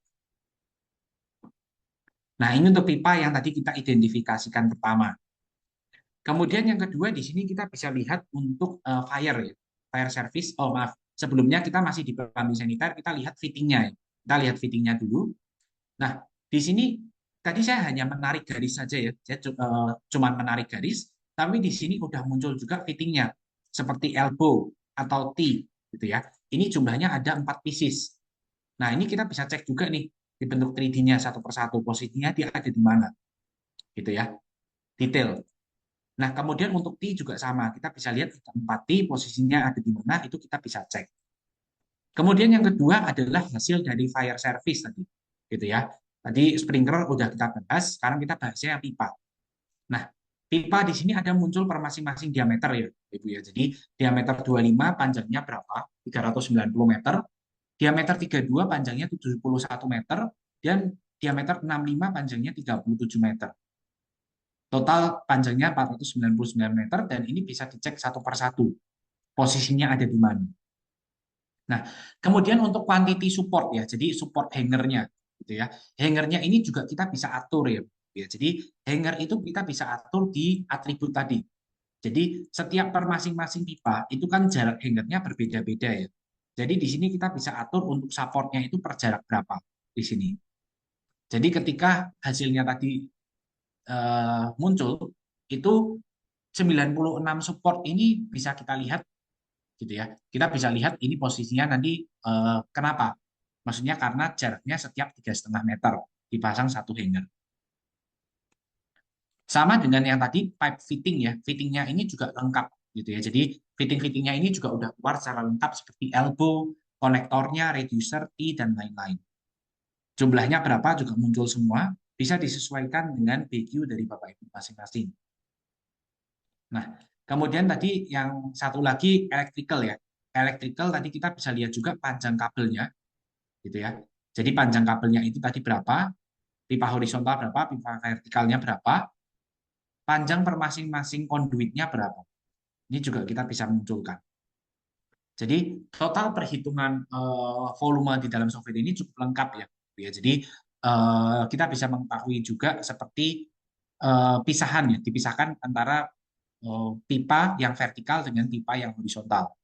Nah, ini untuk pipa yang tadi kita identifikasikan pertama. Kemudian yang kedua di sini kita bisa lihat untuk fire ya, fire service. Oh maaf, sebelumnya kita masih di plumbing saniter, kita lihat fittingnya ya. Kita lihat fittingnya dulu. Nah, di sini tadi saya hanya menarik garis saja ya, saya cuma menarik garis, tapi di sini udah muncul juga fittingnya seperti elbow atau T gitu ya. Ini jumlahnya ada 4 pieces. Nah, ini kita bisa cek juga nih di bentuk 3D-nya satu persatu posisinya dia ada di mana gitu ya, detail. Nah, kemudian untuk T juga sama, kita bisa lihat 4 T posisinya ada di mana, itu kita bisa cek. Kemudian yang kedua adalah hasil dari fire service tadi, gitu ya. Tadi sprinkler udah kita bahas, sekarang kita bahasnya yang pipa. Nah, pipa di sini ada muncul per masing-masing diameter ya, Ibu ya. Jadi diameter 25 panjangnya berapa? 390 meter. Diameter 32 panjangnya 71 meter dan diameter 65 panjangnya 37 meter. Total panjangnya 499 meter dan ini bisa dicek satu per satu posisinya ada di mana. Nah, kemudian untuk quantity support ya, jadi support hangernya, gitu ya. Hangernya ini juga kita bisa atur ya. Ya, jadi hanger itu kita bisa atur di atribut tadi. Jadi setiap per masing-masing pipa itu kan jarak hangernya berbeda-beda ya. Jadi di sini kita bisa atur untuk supportnya itu per jarak berapa di sini. Jadi ketika hasilnya tadi muncul itu 96 support ini bisa kita lihat gitu ya. Kita bisa lihat ini posisinya nanti kenapa? Maksudnya karena jaraknya setiap 3,5 meter dipasang satu hanger. Sama dengan yang tadi pipe fitting ya, fittingnya ini juga lengkap gitu ya. Jadi fitting-fittingnya ini juga udah keluar secara lengkap seperti elbow, konektornya, reducer, T dan lain-lain. Jumlahnya berapa juga muncul semua, bisa disesuaikan dengan BQ dari Bapak Ibu masing-masing. Nah, kemudian tadi yang satu lagi electrical ya. Electrical tadi kita bisa lihat juga panjang kabelnya, gitu ya. Jadi panjang kabelnya itu tadi berapa, pipa horizontal berapa, pipa vertikalnya berapa, panjang per masing-masing konduitnya berapa. Ini juga kita bisa munculkan. Jadi total perhitungan volume di dalam software ini cukup lengkap ya. Jadi kita bisa mengetahui juga seperti pisahan ya, dipisahkan antara pipa yang vertikal dengan pipa yang horizontal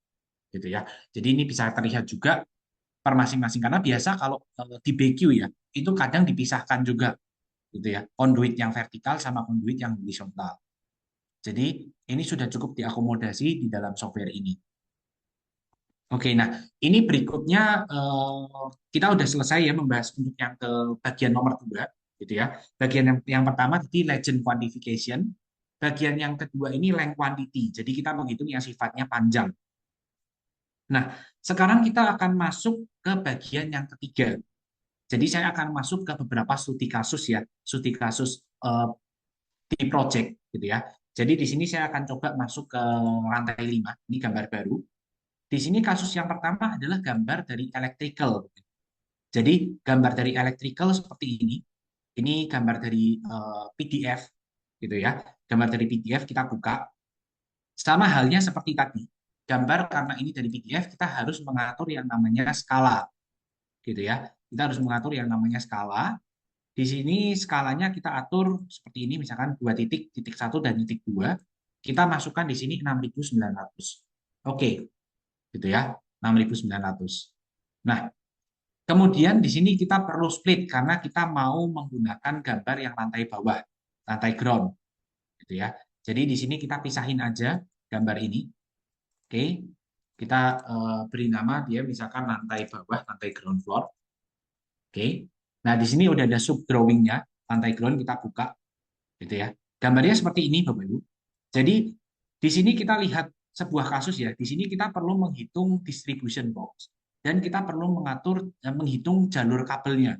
gitu ya. Jadi ini bisa terlihat juga per masing-masing karena biasa kalau di BQ ya itu kadang dipisahkan juga gitu ya. Conduit yang vertikal sama conduit yang horizontal. Jadi ini sudah cukup diakomodasi di dalam software ini. Oke, nah ini berikutnya kita udah selesai ya membahas untuk yang ke bagian nomor 2 gitu ya. Bagian yang pertama tadi legend quantification. Bagian yang kedua ini length quantity. Jadi kita menghitung yang sifatnya panjang. Nah, sekarang kita akan masuk ke bagian yang ketiga. Jadi saya akan masuk ke beberapa studi kasus ya, studi kasus di project gitu ya. Jadi di sini saya akan coba masuk ke lantai 5. Ini gambar baru. Di sini kasus yang pertama adalah gambar dari electrical. Jadi gambar dari electrical seperti ini. Ini gambar dari PDF gitu ya. Gambar dari PDF kita buka. Sama halnya seperti tadi. Gambar karena ini dari PDF kita harus mengatur yang namanya skala gitu ya. Kita harus mengatur yang namanya skala. Di sini skalanya kita atur seperti ini misalkan 2 titik, titik 1 dan titik 2. Kita masukkan di sini 6.900. Oke, gitu ya. 6.900. Nah, kemudian di sini kita perlu split karena kita mau menggunakan gambar yang lantai bawah, lantai ground, gitu ya. Jadi di sini kita pisahin aja gambar ini. Oke, kita beri nama dia misalkan lantai bawah, lantai ground floor. Oke. Nah, di sini udah ada sub drawingnya, lantai ground kita buka, gitu ya. Gambarnya seperti ini, Bapak Ibu. Jadi di sini kita lihat sebuah kasus ya. Di sini kita perlu menghitung distribution box dan kita perlu menghitung jalur kabelnya.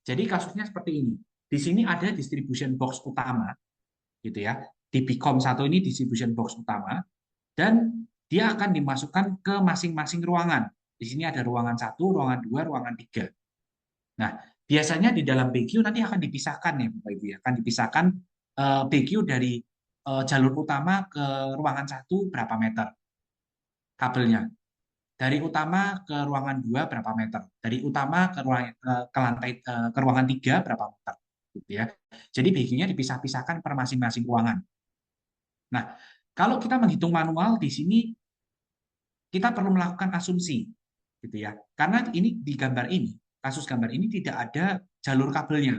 Jadi kasusnya seperti ini. Di sini ada distribution box utama, gitu ya. Di Bcom 1 ini distribution box utama dan dia akan dimasukkan ke masing-masing ruangan. Di sini ada ruangan 1, ruangan 2, ruangan 3. Nah, biasanya di dalam BQ nanti akan dipisahkan ya Bapak Ibu ya. Akan dipisahkan BQ dari jalur utama ke ruangan 1 berapa meter kabelnya. Dari utama ke ruangan 2 berapa meter. Dari utama ke ruang ke lantai ke ruangan 3 berapa meter gitu ya. Jadi BQ-nya dipisah-pisahkan per masing-masing ruangan. Nah, kalau kita menghitung manual di sini kita perlu melakukan asumsi gitu ya. Karena ini di gambar ini, kasus gambar ini tidak ada jalur kabelnya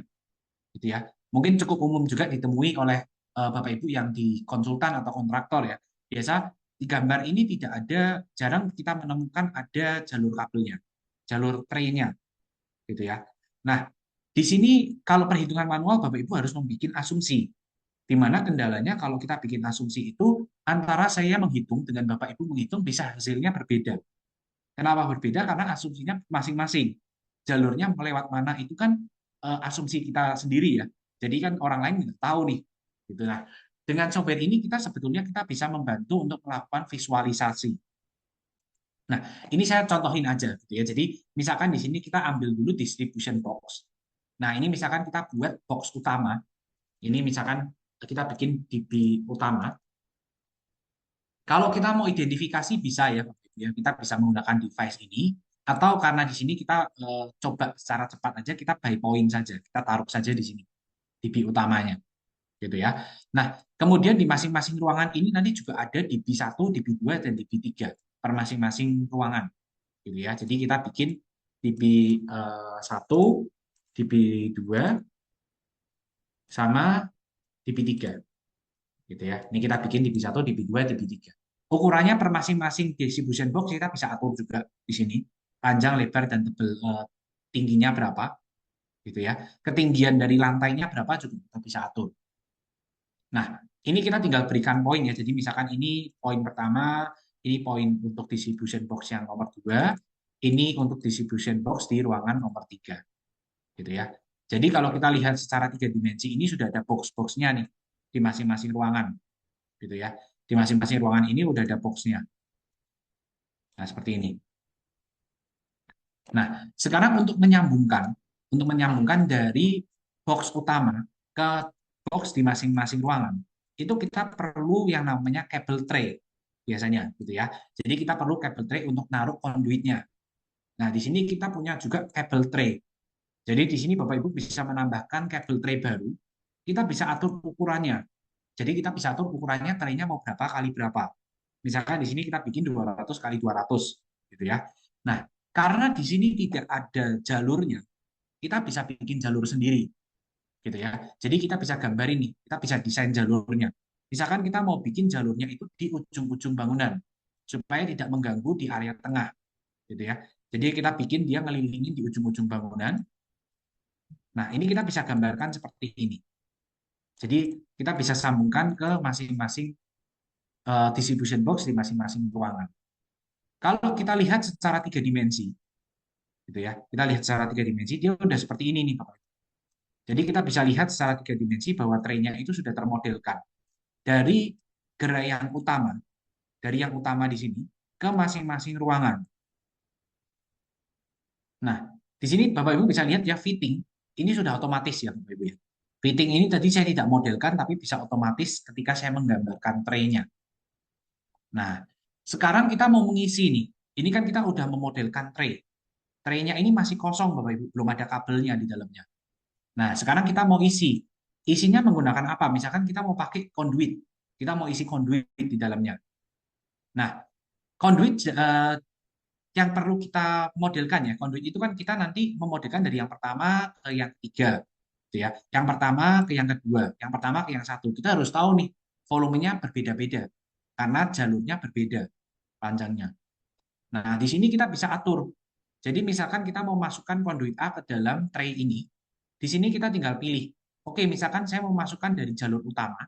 gitu ya. Mungkin cukup umum juga ditemui oleh Bapak Ibu yang di konsultan atau kontraktor ya. Biasa di gambar ini tidak ada, jarang kita menemukan ada jalur kabelnya, jalur traynya gitu ya. Nah, di sini kalau perhitungan manual Bapak Ibu harus membuat asumsi. Di mana kendalanya kalau kita bikin asumsi itu antara saya menghitung dengan Bapak Ibu menghitung bisa hasilnya berbeda. Kenapa berbeda? Karena asumsinya masing-masing. Jalurnya melewat mana itu kan asumsi kita sendiri ya. Jadi kan orang lain nggak tahu nih. Gitu. Nah, dengan software ini kita sebetulnya kita bisa membantu untuk melakukan visualisasi. Nah, ini saya contohin aja gitu ya. Jadi misalkan di sini kita ambil dulu distribution box. Nah, ini misalkan kita buat box utama. Ini misalkan kita bikin DB utama. Kalau kita mau identifikasi bisa ya, kita bisa menggunakan device ini, atau karena di sini kita coba secara cepat aja, kita by point saja, kita taruh saja di sini, DB utamanya, gitu ya. Nah, kemudian di masing-masing ruangan ini nanti juga ada DB1, DB2, dan DB3 per masing-masing ruangan, gitu ya. Jadi kita bikin DB1, DB2, sama DB3. Gitu ya. Ini kita bikin DB1, DB2, DB3. Ukurannya per masing-masing distribution box kita bisa atur juga di sini. Panjang, lebar, dan tebal tingginya berapa. Gitu ya. Ketinggian dari lantainya berapa juga kita bisa atur. Nah, ini kita tinggal berikan poin ya. Jadi misalkan ini poin pertama, ini poin untuk distribution box yang nomor 2, ini untuk distribution box di ruangan nomor 3. Gitu ya. Jadi kalau kita lihat secara 3 dimensi ini sudah ada box-boxnya nih di masing-masing ruangan gitu ya. Di masing-masing ruangan ini udah ada boxnya. Nah, seperti ini. Nah, sekarang untuk menyambungkan dari box utama ke box di masing-masing ruangan, itu kita perlu yang namanya cable tray biasanya gitu ya. Jadi kita perlu cable tray untuk naruh conduitnya. Nah, di sini kita punya juga cable tray. Jadi di sini Bapak Ibu bisa menambahkan cable tray baru. Kita bisa atur ukurannya. Jadi kita bisa atur ukurannya traynya mau berapa kali berapa. Misalkan di sini kita bikin 200 kali 200 gitu ya. Nah, karena di sini tidak ada jalurnya, kita bisa bikin jalur sendiri gitu ya. Jadi kita bisa gambar ini, kita bisa desain jalurnya. Misalkan kita mau bikin jalurnya itu di ujung-ujung bangunan supaya tidak mengganggu di area tengah gitu ya. Jadi kita bikin dia ngelilingin di ujung-ujung bangunan. Nah, ini kita bisa gambarkan seperti ini. Jadi kita bisa sambungkan ke masing-masing distribution box di masing-masing ruangan. Kalau kita lihat secara 3 dimensi, gitu ya, kita lihat secara 3 dimensi, dia udah seperti ini nih, Bapak. Jadi kita bisa lihat secara 3 dimensi bahwa trennya itu sudah termodelkan dari gerai yang utama, di sini ke masing-masing ruangan. Nah, di sini Bapak Ibu bisa lihat ya fitting ini sudah otomatis ya Bapak Ibu ya. Fitting ini tadi saya tidak modelkan tapi bisa otomatis ketika saya menggambarkan trennya. Nah, sekarang kita mau mengisi nih. Ini kan kita udah memodelkan tray. Tray-nya ini masih kosong Bapak Ibu, belum ada kabelnya di dalamnya. Nah, sekarang kita mau isi. Isinya menggunakan apa? Misalkan kita mau pakai conduit. Kita mau isi conduit di dalamnya. Nah, conduit yang perlu kita modelkan ya. Conduit itu kan kita nanti memodelkan dari yang pertama ke yang ketiga. Gitu ya. Yang pertama ke yang kedua. Yang pertama ke yang satu. Kita harus tahu nih, volumenya berbeda-beda. Karena jalurnya berbeda panjangnya. Nah, di sini kita bisa atur. Jadi misalkan kita mau masukkan conduit A ke dalam tray ini, di sini kita tinggal pilih. Oke, misalkan saya mau masukkan dari jalur utama,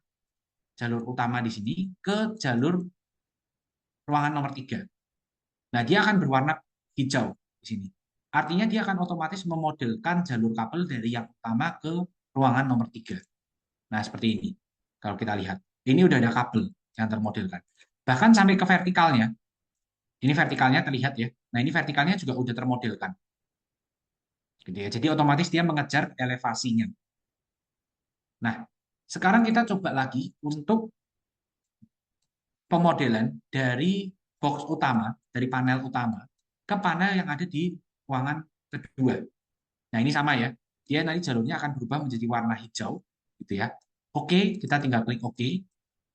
jalur utama di sini ke jalur ruangan nomor 3. Nah, dia akan berwarna hijau di sini. Artinya dia akan otomatis memodelkan jalur kabel dari yang utama ke ruangan nomor 3. Nah, seperti ini. Kalau kita lihat. Ini udah ada kabel yang termodelkan. Bahkan sampai ke vertikalnya. Ini vertikalnya terlihat ya. Nah, ini vertikalnya juga udah termodelkan. Gitu ya. Jadi otomatis dia mengejar elevasinya. Nah, sekarang kita coba lagi untuk pemodelan dari box utama, dari panel utama, ke panel yang ada di ruangan kedua. Nah, ini sama ya. Dia nanti jalurnya akan berubah menjadi warna hijau, gitu ya. Oke, kita tinggal klik oke.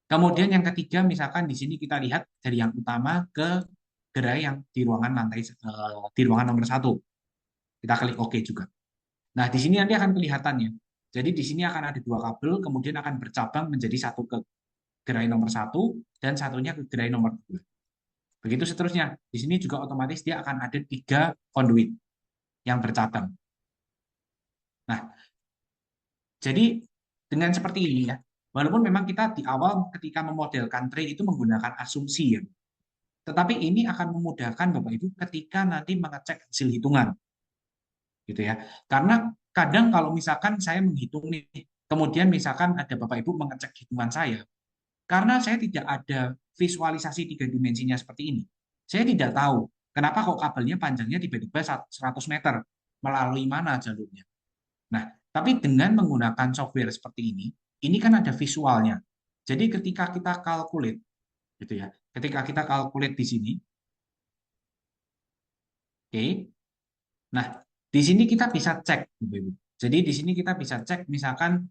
Kemudian yang ketiga, misalkan di sini kita lihat dari yang utama ke gerai yang di ruangan di ruangan nomor 1. Kita klik oke juga. Nah, di sini nanti akan kelihatan ya. Jadi di sini akan ada dua kabel, kemudian akan bercabang menjadi satu ke gerai nomor 1 dan satunya ke gerai nomor 2. Begitu seterusnya. Di sini juga otomatis dia akan ada 3 conduit yang bercabang. Nah, jadi dengan seperti ini ya, walaupun memang kita di awal ketika memodelkan tray itu menggunakan asumsi ya, tetapi ini akan memudahkan Bapak Ibu ketika nanti mengecek hasil hitungan, gitu ya. Karena kadang kalau misalkan saya menghitung nih, kemudian misalkan ada Bapak Ibu mengecek hitungan saya, karena saya tidak ada visualisasi 3 dimensinya seperti ini, saya tidak tahu kenapa kok kabelnya panjangnya tiba-tiba 100 meter, melalui mana jalurnya. Nah, tapi dengan menggunakan software seperti ini kan ada visualnya. Jadi ketika kita calculate, gitu ya, ketika kita calculate di sini, oke, nah di sini kita bisa cek, Ibu. Jadi di sini kita bisa cek, misalkan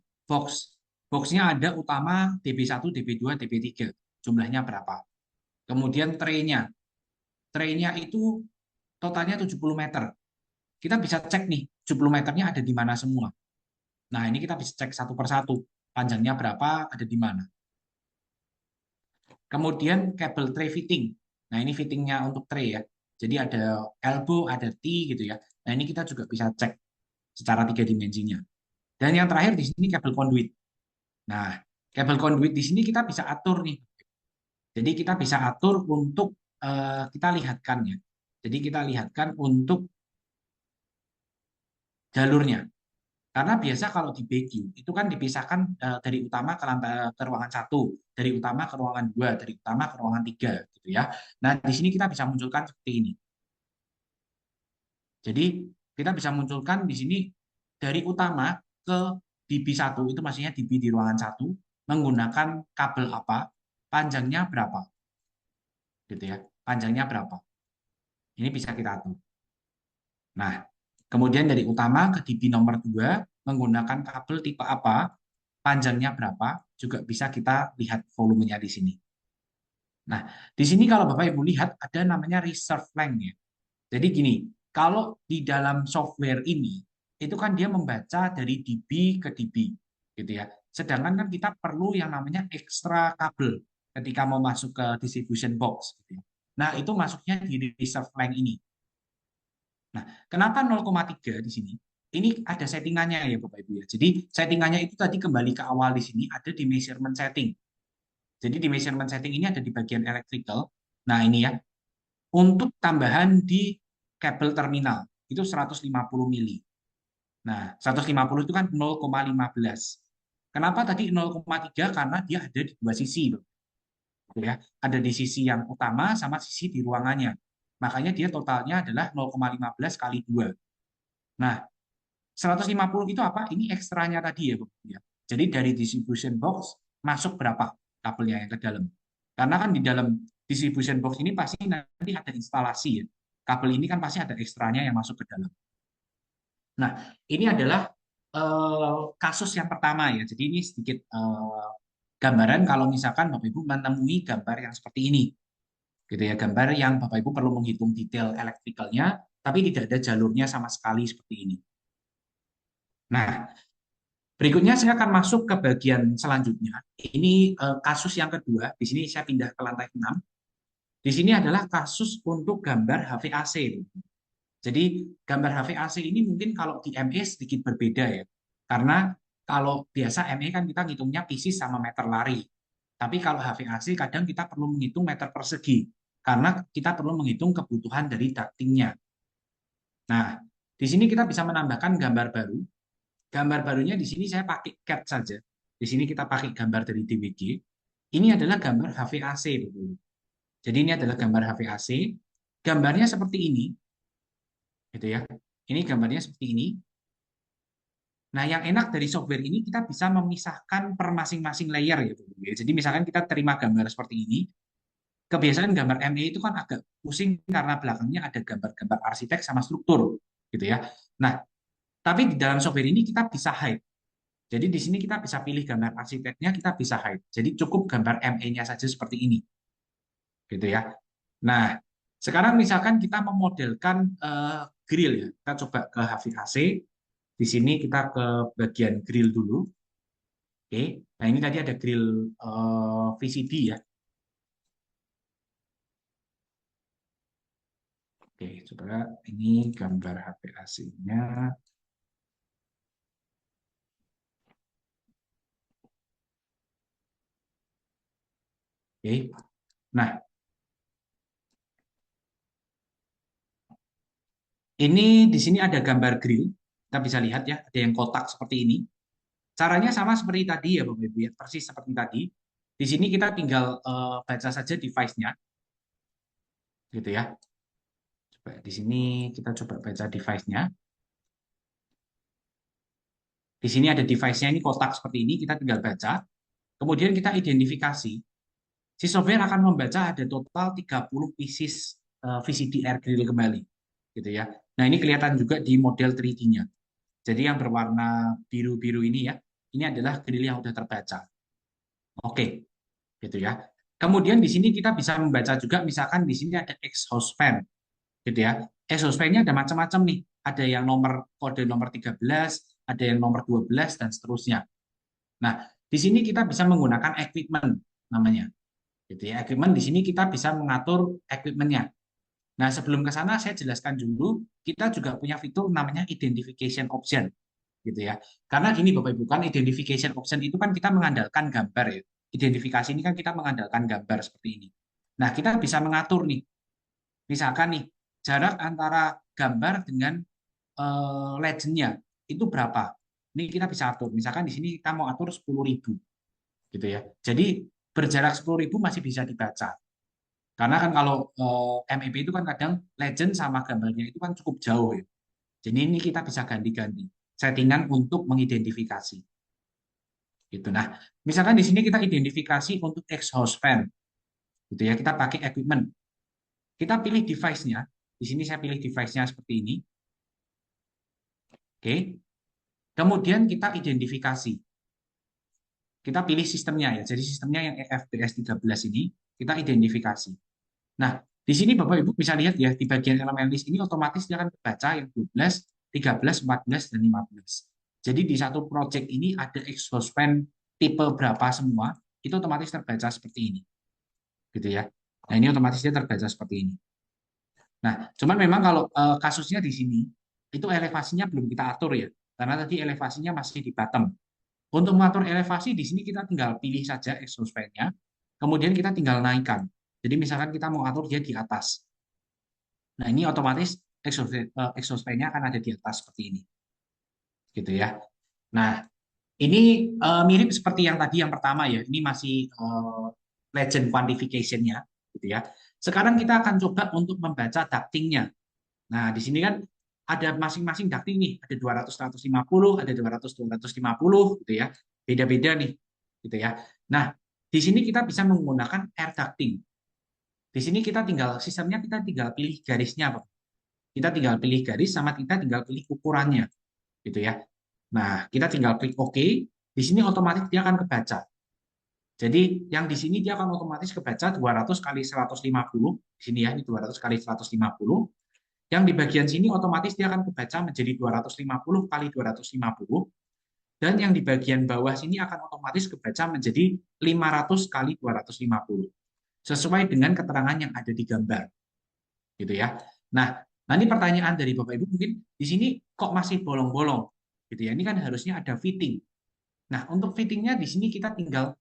boxnya ada utama DB1, DB2, DB3, jumlahnya berapa. Kemudian traynya itu totalnya 70 meter. Kita bisa cek nih, 70 meternya ada di mana semua. Nah, ini kita bisa cek satu persatu, panjangnya berapa, ada di mana. Kemudian kabel tray fitting. Nah, ini fittingnya untuk tray ya. Jadi ada elbow, ada T gitu ya. Nah, ini kita juga bisa cek secara 3 dimensinya. Dan yang terakhir di sini kabel conduit. Nah, kabel conduit di sini kita bisa atur nih. Jadi kita bisa atur untuk kita lihatkan ya. Jadi kita lihatkan untuk jalurnya. Karena biasa kalau di BQ itu kan dipisahkan dari utama ke lantai ke ruangan 1, dari utama ke ruangan 2, dari utama ke ruangan 3 gitu ya. Nah, di sini kita bisa munculkan seperti ini. Jadi kita bisa munculkan di sini dari utama ke DB1 itu maksudnya DB di ruangan 1 menggunakan kabel apa, panjangnya berapa. Gitu ya. Panjangnya berapa. Ini bisa kita atur. Nah, kemudian dari utama ke DB nomor 2 menggunakan kabel tipe apa, panjangnya berapa, juga bisa kita lihat volumenya di sini. Nah, di sini kalau Bapak Ibu lihat ada namanya reserve length ya. Jadi gini, kalau di dalam software ini itu kan dia membaca dari dB ke dB gitu ya. Sedangkan kan kita perlu yang namanya ekstra kabel ketika mau masuk ke distribution box gitu ya. Nah, itu masuknya di reserve length ini. Nah, kenapa 0,3 di sini? Ini ada settingannya ya Bapak Ibu ya. Jadi settingannya itu tadi kembali ke awal di sini ada di measurement setting. Jadi di measurement setting ini ada di bagian electrical. Nah, ini ya. Untuk tambahan di kabel terminal itu 150 mili. Nah, 150 itu kan 0,15. Kenapa tadi 0,3? Karena dia ada di dua sisi, gitu ya. Ada di sisi yang utama sama sisi di ruangannya. Makanya dia totalnya adalah 0,15 kali 2. Nah, 150 itu apa? Ini ekstranya tadi ya, Bu. Ya. Jadi dari distribution box masuk berapa kabelnya yang ke dalam. Karena kan di dalam distribution box ini pasti nanti ada instalasi ya. Kabel ini kan pasti ada ekstranya yang masuk ke dalam. Nah, ini adalah kasus yang pertama ya. Jadi ini sedikit gambaran kalau misalkan Bapak Ibu menemui gambar yang seperti ini. Gitu ya, gambar yang Bapak Ibu perlu menghitung detail elektrikalnya, tapi tidak ada jalurnya sama sekali seperti ini. Nah, berikutnya saya akan masuk ke bagian selanjutnya. Ini kasus yang kedua. Di sini saya pindah ke lantai 6. Di sini adalah kasus untuk gambar HVAC. Jadi gambar HVAC ini mungkin kalau di ME sedikit berbeda ya. Karena kalau biasa ME kan kita ngitungnya pieces sama meter lari. Tapi kalau HVAC kadang kita perlu menghitung meter persegi karena kita perlu menghitung kebutuhan dari ductingnya. Nah, di sini kita bisa menambahkan gambar baru. Gambar barunya di sini saya pakai CAD saja. Di sini kita pakai gambar dari DWG. Ini adalah gambar HVAC, Bapak Ibu. Jadi ini adalah gambar HVAC. Gambarnya seperti ini, gitu ya. Ini gambarnya seperti ini. Nah, yang enak dari software ini kita bisa memisahkan per masing-masing layer ya, Bapak Ibu. Jadi misalkan kita terima gambar seperti ini, kebiasaan gambar ME itu kan agak pusing karena belakangnya ada gambar-gambar arsitek sama struktur, gitu ya. Nah, tapi di dalam software ini kita bisa hide. Jadi di sini kita bisa pilih gambar arsiteknya, kita bisa hide. Jadi cukup gambar ME-nya saja seperti ini, gitu ya. Nah, sekarang misalkan kita memodelkan grill ya. Kita coba ke HVAC. Di sini kita ke bagian grill dulu. Oke. Nah, ini tadi ada grill VCD ya. Oke, coba ini gambar HVAC-nya. Oke. Nah, ini di sini ada gambar grill. Kita bisa lihat ya, ada yang kotak seperti ini. Caranya sama seperti tadi ya, Bapak Ibu ya, persis seperti tadi. Di sini kita tinggal baca saja device-nya, gitu ya. Coba di sini kita coba baca device-nya. Di sini ada device-nya ini kotak seperti ini, kita tinggal baca. Kemudian kita identifikasi. Si software akan membaca ada total 30 pieces VCD air grill kembali, gitu ya. Nah, ini kelihatan juga di model 3D-nya. Jadi yang berwarna biru-biru ini ya, ini adalah grill yang sudah terbaca. Oke, gitu ya. Kemudian di sini kita bisa membaca juga, misalkan di sini ada exhaust fan, gitu ya. Exhaust fan-nya ada macam-macam nih. Ada yang nomor kode nomor 13, ada yang nomor 12 dan seterusnya. Nah, di sini kita bisa menggunakan equipment namanya. Gitu ya. Equipment di sini kita bisa mengatur equipment-nya. Nah, sebelum ke sana saya jelaskan dulu, kita juga punya fitur namanya identification option, gitu ya. Karena gini Bapak Ibu, kan identification option itu kan kita mengandalkan gambar ya. Identifikasi ini kan kita mengandalkan gambar seperti ini. Nah, kita bisa mengatur nih. Misalkan nih, jarak antara gambar dengan legend-nya itu berapa? Ini kita bisa atur. Misalkan di sini kita mau atur 10.000, gitu ya. Jadi berjarak 10.000 masih bisa dibaca. Karena kan kalau MEP itu kan kadang legend sama gambarnya itu kan cukup jauh ya. Jadi ini kita bisa ganti-ganti settingan untuk mengidentifikasi. Gitu. Nah, misalkan di sini kita identifikasi untuk exhaust fan, gitu ya. Kita pakai equipment. Kita pilih device-nya. Di sini saya pilih device-nya seperti ini. Oke. Kemudian kita identifikasi. Kita pilih sistemnya ya. Jadi sistemnya yang EFBS 13 ini kita identifikasi. Nah, di sini Bapak Ibu bisa lihat ya, di bagian elemen list ini otomatis dia akan kebaca yang 12, 13, 14, dan 15. Jadi di satu project ini ada exhaust fan tipe berapa semua, itu otomatis terbaca seperti ini. Gitu ya. Nah, ini otomatis dia terbaca seperti ini. Nah, cuman memang kalau kasusnya di sini, itu elevasinya belum kita atur ya. Karena tadi elevasinya masih di bottom. Untuk mengatur elevasi, di sini kita tinggal pilih saja exhaust fan-nya, kemudian kita tinggal naikkan. Jadi misalkan kita mau atur dia di atas. Nah, ini otomatis exhaust fan-nya akan ada di atas seperti ini. Gitu ya. Nah, ini mirip seperti yang tadi yang pertama ya. Ini masih legend quantification-nya gitu ya. Sekarang kita akan coba untuk membaca ducting-nya. Nah, di sini kan ada masing-masing ducting nih, ada 200 150, ada 200 250 gitu ya. Beda-beda nih gitu ya. Nah, di sini kita bisa menggunakan air ducting. Di sini kita tinggal sistemnya kita tinggal pilih garisnya, Pak. Kita tinggal pilih garis sama kita tinggal pilih ukurannya, gitu ya. Nah, kita tinggal klik OK. Di sini otomatis dia akan kebaca. Jadi yang di sini dia akan otomatis kebaca 200 kali 150. Di sini ya, ini 200 kali 150. Yang di bagian sini otomatis dia akan kebaca menjadi 250 kali 250. Dan yang di bagian bawah sini akan otomatis kebaca menjadi 500 kali 250. Sesuai dengan keterangan yang ada di gambar. Gitu ya. Nah, nanti pertanyaan dari Bapak Ibu mungkin di sini kok masih bolong-bolong. Gitu ya. Ini kan harusnya ada fitting. Nah, untuk fittingnya di sini kita tinggal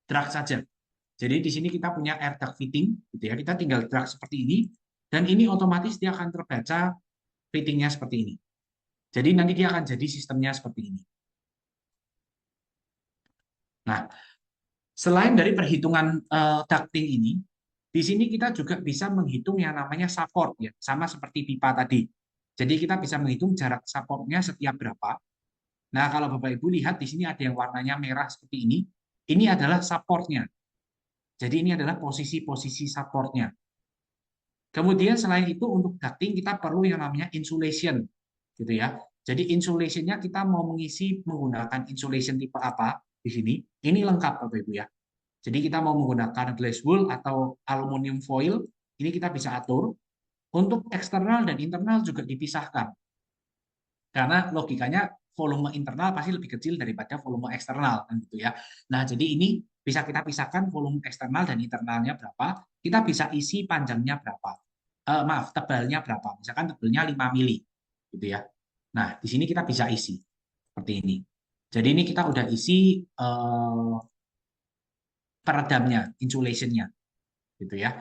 drag saja. Jadi di sini kita punya air duct fitting, gitu ya. Kita tinggal drag seperti ini, dan ini otomatis dia akan terbaca fittingnya seperti ini. Jadi nanti dia akan jadi sistemnya seperti ini. Nah, selain dari perhitungan ducting ini, di sini kita juga bisa menghitung yang namanya support ya, sama seperti pipa tadi. Jadi kita bisa menghitung jarak supportnya setiap berapa. Nah, kalau Bapak Ibu lihat di sini ada yang warnanya merah seperti ini adalah supportnya. Jadi ini adalah posisi-posisi supportnya. Kemudian selain itu untuk ducting kita perlu yang namanya insulation, gitu ya. Jadi insulationnya kita mau mengisi menggunakan insulation tipe apa di sini. Ini lengkap Bapak Ibu ya. Jadi kita mau menggunakan glass wool atau aluminium foil, ini kita bisa atur. Untuk eksternal dan internal juga dipisahkan. Karena logikanya volume internal pasti lebih kecil daripada volume eksternal kan gitu ya. Nah, jadi ini bisa kita pisahkan volume eksternal dan internalnya berapa, kita bisa isi panjangnya berapa. Maaf, tebalnya berapa. Misalkan tebalnya 5 mili gitu ya. Nah, di sini kita bisa isi seperti ini. Jadi ini kita udah isi peredamnya, insulationnya gitu ya.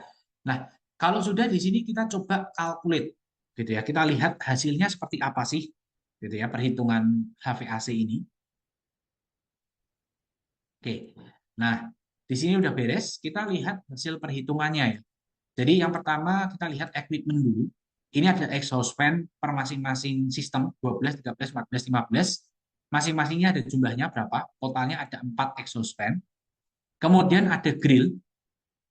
Nah, kalau sudah di sini kita coba calculate gitu ya. Kita lihat hasilnya seperti apa sih gitu ya perhitungan HVAC ini. Oke. Nah, di sini udah beres, kita lihat hasil perhitungannya ya. Jadi yang pertama kita lihat equipment dulu. Ini ada exhaust fan per masing-masing sistem 12, 13, 14, 15. Masing-masingnya ada jumlahnya berapa? Totalnya ada 4 exhaust fan. Kemudian ada grill.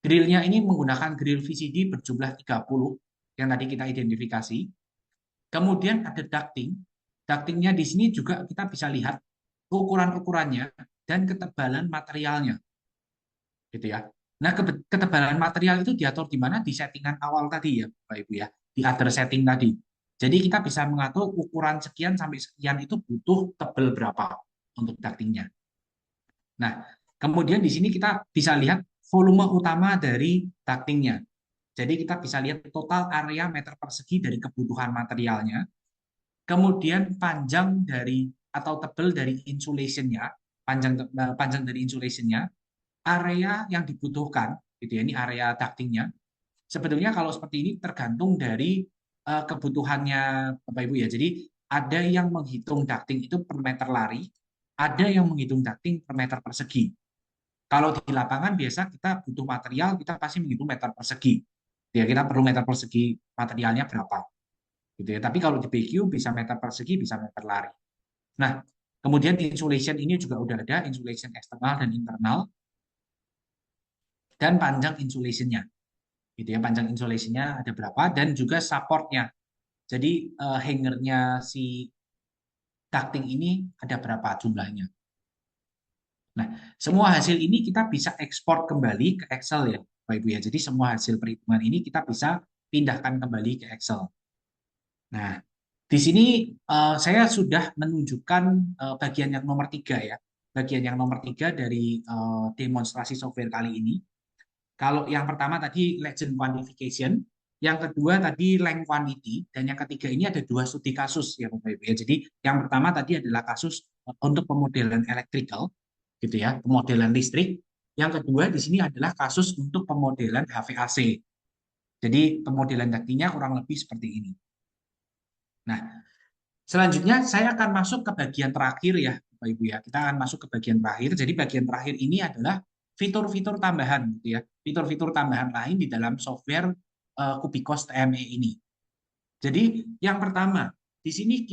Grillnya ini menggunakan grill VCD berjumlah 30 yang tadi kita identifikasi. Kemudian ada ducting. Ductingnya di sini juga kita bisa lihat ukuran-ukurannya dan ketebalan materialnya, gitu ya. Nah, ketebalan material itu diatur di mana? Di settingan awal tadi ya, Pak Ibu ya, di other setting tadi. Jadi kita bisa mengatur ukuran sekian sampai sekian itu butuh tebal berapa untuk ductingnya. Nah, kemudian di sini kita bisa lihat volume utama dari ductingnya. Jadi kita bisa lihat total area meter persegi dari kebutuhan materialnya, kemudian panjang dari atau tebal dari insulationnya, panjang dari insulationnya, area yang dibutuhkan, gitu ya, ini area ductingnya. Sebetulnya kalau seperti ini tergantung dari kebutuhannya Bapak Ibu ya. Jadi ada yang menghitung ducting itu per meter lari, ada yang menghitung ducting per meter persegi. Kalau di lapangan biasa kita butuh material, kita pasti menghitung meter persegi. Ya, kita perlu meter persegi materialnya berapa. Gitu ya. Tapi kalau di BQ bisa meter persegi, bisa meter lari. Nah, kemudian insulation ini juga udah ada, insulation eksternal dan internal, dan panjang insulationnya. Gitu ya, panjang insulationnya ada berapa, dan juga supportnya. Jadi hangernya si ducting ini ada berapa jumlahnya. Nah, semua hasil ini kita bisa ekspor kembali ke Excel ya, Pak Ibu ya. Jadi semua hasil perhitungan ini kita bisa pindahkan kembali ke Excel. Nah, di sini saya sudah menunjukkan bagian yang nomor 3 ya. Bagian yang nomor 3 dari demonstrasi software kali ini. Kalau yang pertama tadi legend quantification, yang kedua tadi length quantity, dan yang ketiga ini ada 2 studi kasus ya Bapak Ibu ya. Jadi yang pertama tadi adalah kasus untuk pemodelan electrical, gitu ya, pemodelan listrik. Yang kedua di sini adalah kasus untuk pemodelan HVAC. Jadi pemodelan daktinya kurang lebih seperti ini. Nah, selanjutnya saya akan masuk ke bagian terakhir ya, Bapak Ibu ya. Kita akan masuk ke bagian terakhir. Jadi bagian terakhir ini adalah fitur-fitur tambahan gitu ya. Fitur-fitur tambahan lain di dalam software Kubikos TME ini. Jadi yang pertama, di sini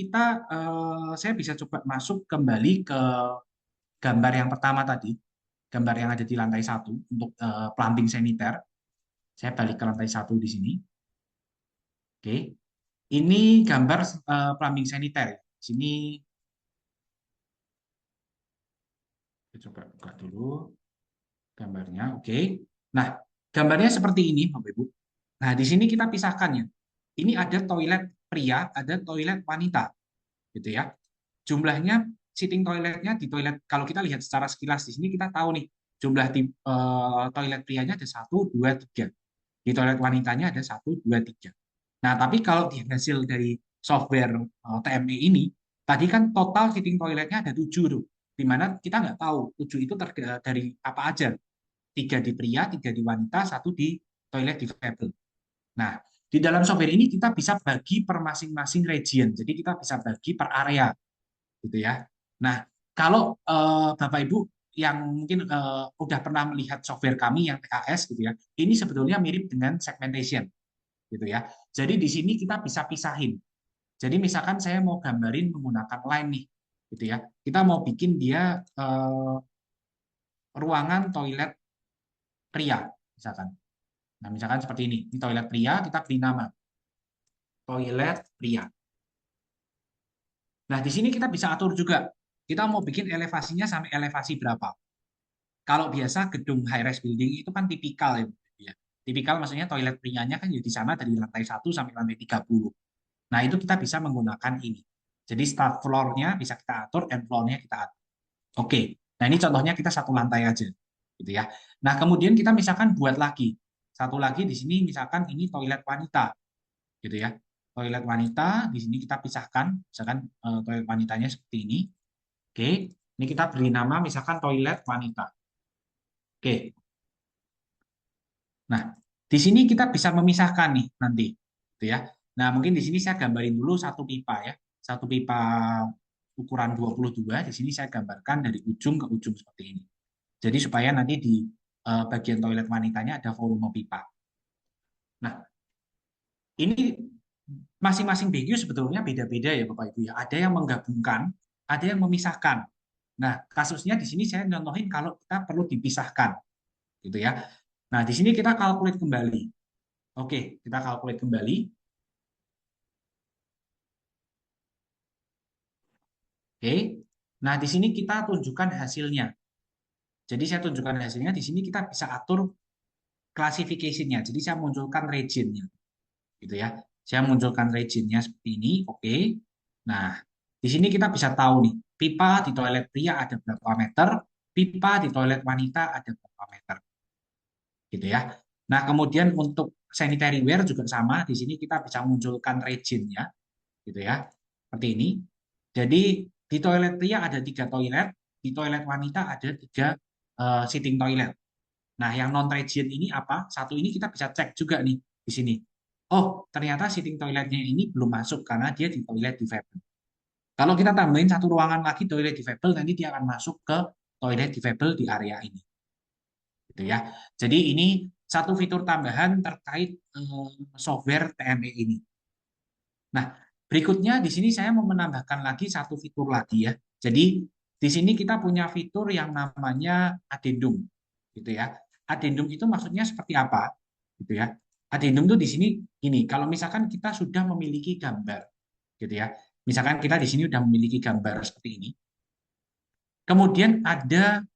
saya bisa coba masuk kembali ke gambar yang pertama tadi, gambar yang ada di lantai 1 untuk plumbing saniter. Saya balik ke lantai 1 di sini. Oke. Ini gambar plumbing saniter. Di sini kita coba buka dulu gambarnya. Oke. Nah, gambarnya seperti ini, Bapak Ibu. Nah, di sini kita pisahkan ya. Ini ada toilet pria, ada toilet wanita, gitu ya. Jumlahnya sitting toiletnya di toilet kalau kita lihat secara sekilas di sini kita tahu nih jumlah di toilet prianya ada 1, 2, 3. Di toilet wanitanya ada 1, 2, 3. Nah, tapi kalau di hasil dari software TME ini, tadi kan total sitting toiletnya ada 7 tuh. Di mana kita nggak tahu 7 itu dari apa aja. 3 di pria, 3 di wanita, 1 di toilet difabel. Nah, di dalam software ini kita bisa bagi per masing-masing region. Jadi kita bisa bagi per area, gitu ya. Nah, kalau Bapak Ibu yang mungkin udah pernah melihat software kami yang TAS gitu ya, ini sebetulnya mirip dengan segmentation, gitu ya. Jadi di sini kita bisa pisahin. Jadi misalkan saya mau gambarin menggunakan line nih, gitu ya. Kita mau bikin dia ruangan toilet pria, misalkan. Nah, misalkan seperti ini. Ini toilet pria, kita beri nama toilet pria. Nah, di sini kita bisa atur juga. Kita mau bikin elevasinya sampai elevasi berapa. Kalau biasa gedung high rise building itu kan tipikal ya. Tipikal maksudnya toilet prianya kan di sana dari lantai 1 sampai lantai 30. Nah, itu kita bisa menggunakan ini. Jadi start floor-nya bisa kita atur, end floor-nya kita atur. Oke. Nah, ini contohnya kita satu lantai aja. Gitu ya. Nah, kemudian kita misalkan buat lagi. Satu lagi di sini misalkan ini toilet wanita. Gitu ya. Toilet wanita di sini kita pisahkan, misalkan toilet wanitanya seperti ini. Oke. Ini kita beri nama misalkan toilet wanita. Oke. Nah, di sini kita bisa memisahkan nih nanti, gitu ya. Nah, mungkin di sini saya gambarin dulu satu pipa ya. Satu pipa ukuran 22, di sini saya gambarkan dari ujung ke ujung seperti ini. Jadi supaya nanti di bagian toilet wanitanya ada volume pipa. Nah, ini masing-masing BQ sebetulnya beda-beda ya Bapak Ibu ya. Ada yang menggabungkan, ada yang memisahkan. Nah, kasusnya di sini saya contohin kalau kita perlu dipisahkan, gitu ya. Nah, di sini kita kalkulasi kembali. Oke, kita kalkulasi kembali. Oke. Nah, di sini kita tunjukkan hasilnya. Jadi saya tunjukkan hasilnya, di sini kita bisa atur classification-nya. Jadi saya munculkan region-nya. Gitu ya. Saya munculkan region-nya seperti ini. Oke. Nah, di sini kita bisa tahu nih, pipa di toilet pria ada berapa meter, pipa di toilet wanita ada berapa meter. Gitu ya. Nah, kemudian untuk sanitary ware juga sama. Di sini kita bisa munculkan region-nya. Gitu ya. Seperti ini. Jadi di toilet pria ada 3 toilet, di toilet wanita ada 3 sitting toilet. Nah, yang non region ini apa? Satu ini kita bisa cek juga nih di sini. Oh, ternyata sitting toiletnya ini belum masuk karena dia di toilet difabel. Kalau kita tambahin satu ruangan lagi toilet difabel, nanti dia akan masuk ke toilet difabel di area ini. Gitu ya. Jadi ini satu fitur tambahan terkait software TME ini. Nah, berikutnya di sini saya mau menambahkan lagi satu fitur lagi ya. Jadi di sini kita punya fitur yang namanya addendum, gitu ya. Addendum itu maksudnya seperti apa, gitu ya. Addendum itu di sini gini, kalau misalkan kita sudah memiliki gambar, gitu ya. Misalkan kita di sini sudah memiliki gambar seperti ini. Kemudian ada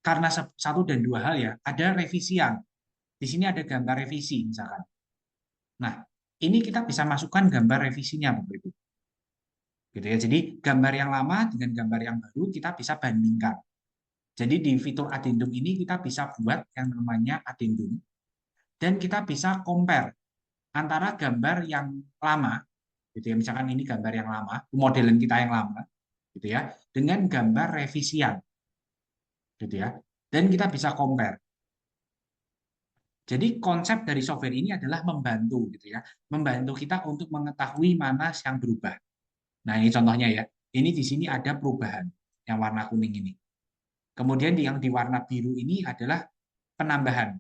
karena satu dan dua hal ya, ada revisian. Di sini ada gambar revisi misalkan. Nah, ini kita bisa masukkan gambar revisinya, Bapak Ibu. Gitu ya. Jadi gambar yang lama dengan gambar yang baru kita bisa bandingkan. Jadi di fitur addendum ini kita bisa buat yang namanya addendum dan kita bisa compare antara gambar yang lama, gitu ya. Misalkan ini gambar yang lama, modelan kita yang lama, gitu ya, dengan gambar revisian, gitu ya. Dan kita bisa compare. Jadi konsep dari software ini adalah membantu, gitu ya, membantu kita untuk mengetahui mana yang berubah. Nah ini contohnya ya, ini di sini ada perubahan yang warna kuning ini. Kemudian yang di warna biru ini adalah penambahan.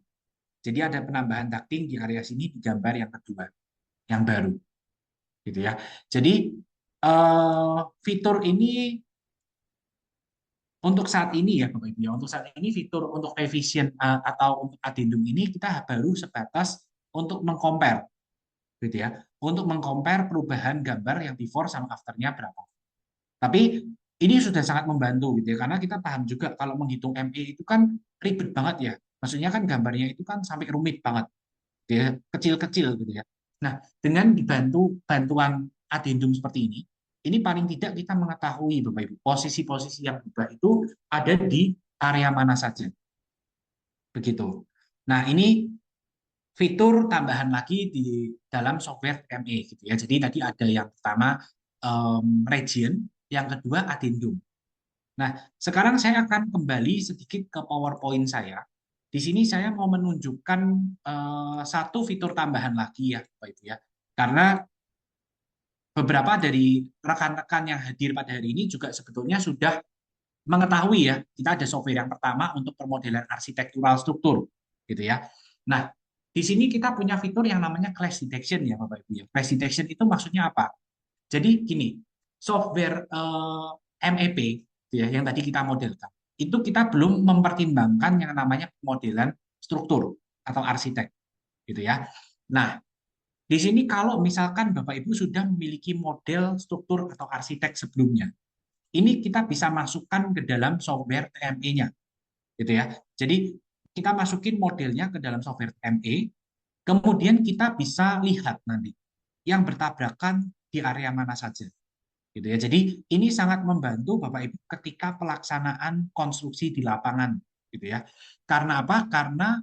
Jadi ada penambahan ducting di area sini di gambar yang kedua, yang baru, gitu ya. Jadi fitur ini untuk saat ini ya, Bapak Ibu, ya, untuk saat ini fitur untuk efisien atau untuk addendum ini kita baru sebatas untuk mengcompare, gitu ya, untuk mengcompare perubahan gambar yang before sama afternya berapa. Tapi ini sudah sangat membantu gitu ya, karena kita paham juga kalau menghitung ME itu kan ribet banget ya. Maksudnya kan gambarnya itu kan sampai rumit banget, gitu ya, kecil-kecil gitu ya. Nah, dengan dibantu bantuan addendum seperti ini paling tidak kita mengetahui Bapak Ibu, posisi-posisi yang berubah itu ada di area mana saja. Begitu. Nah, ini fitur tambahan lagi di dalam software ME gitu ya. Jadi tadi ada yang pertama region, yang kedua addendum. Nah, sekarang saya akan kembali sedikit ke PowerPoint saya. di sini saya mau menunjukkan satu fitur tambahan lagi ya, Bapak Ibu ya. Karena beberapa dari rekan-rekan yang hadir pada hari ini juga sebetulnya sudah mengetahui ya, kita ada software yang pertama untuk pemodelan arsitektural struktur, gitu ya. Nah, di sini kita punya fitur yang namanya clash detection ya, Bapak Ibu ya. Clash detection itu maksudnya apa? Jadi gini, software MEP gitu ya, yang tadi kita modelkan, itu kita belum mempertimbangkan yang namanya pemodelan struktur atau arsitek, gitu ya. Nah, di sini kalau misalkan Bapak Ibu sudah memiliki model struktur atau arsitek sebelumnya, ini kita bisa masukkan ke dalam software TME-nya, gitu ya. Jadi kita masukin modelnya ke dalam software TME, kemudian kita bisa lihat nanti yang bertabrakan di area mana saja, gitu ya. Jadi ini sangat membantu Bapak Ibu ketika pelaksanaan konstruksi di lapangan, gitu ya. Karena apa? Karena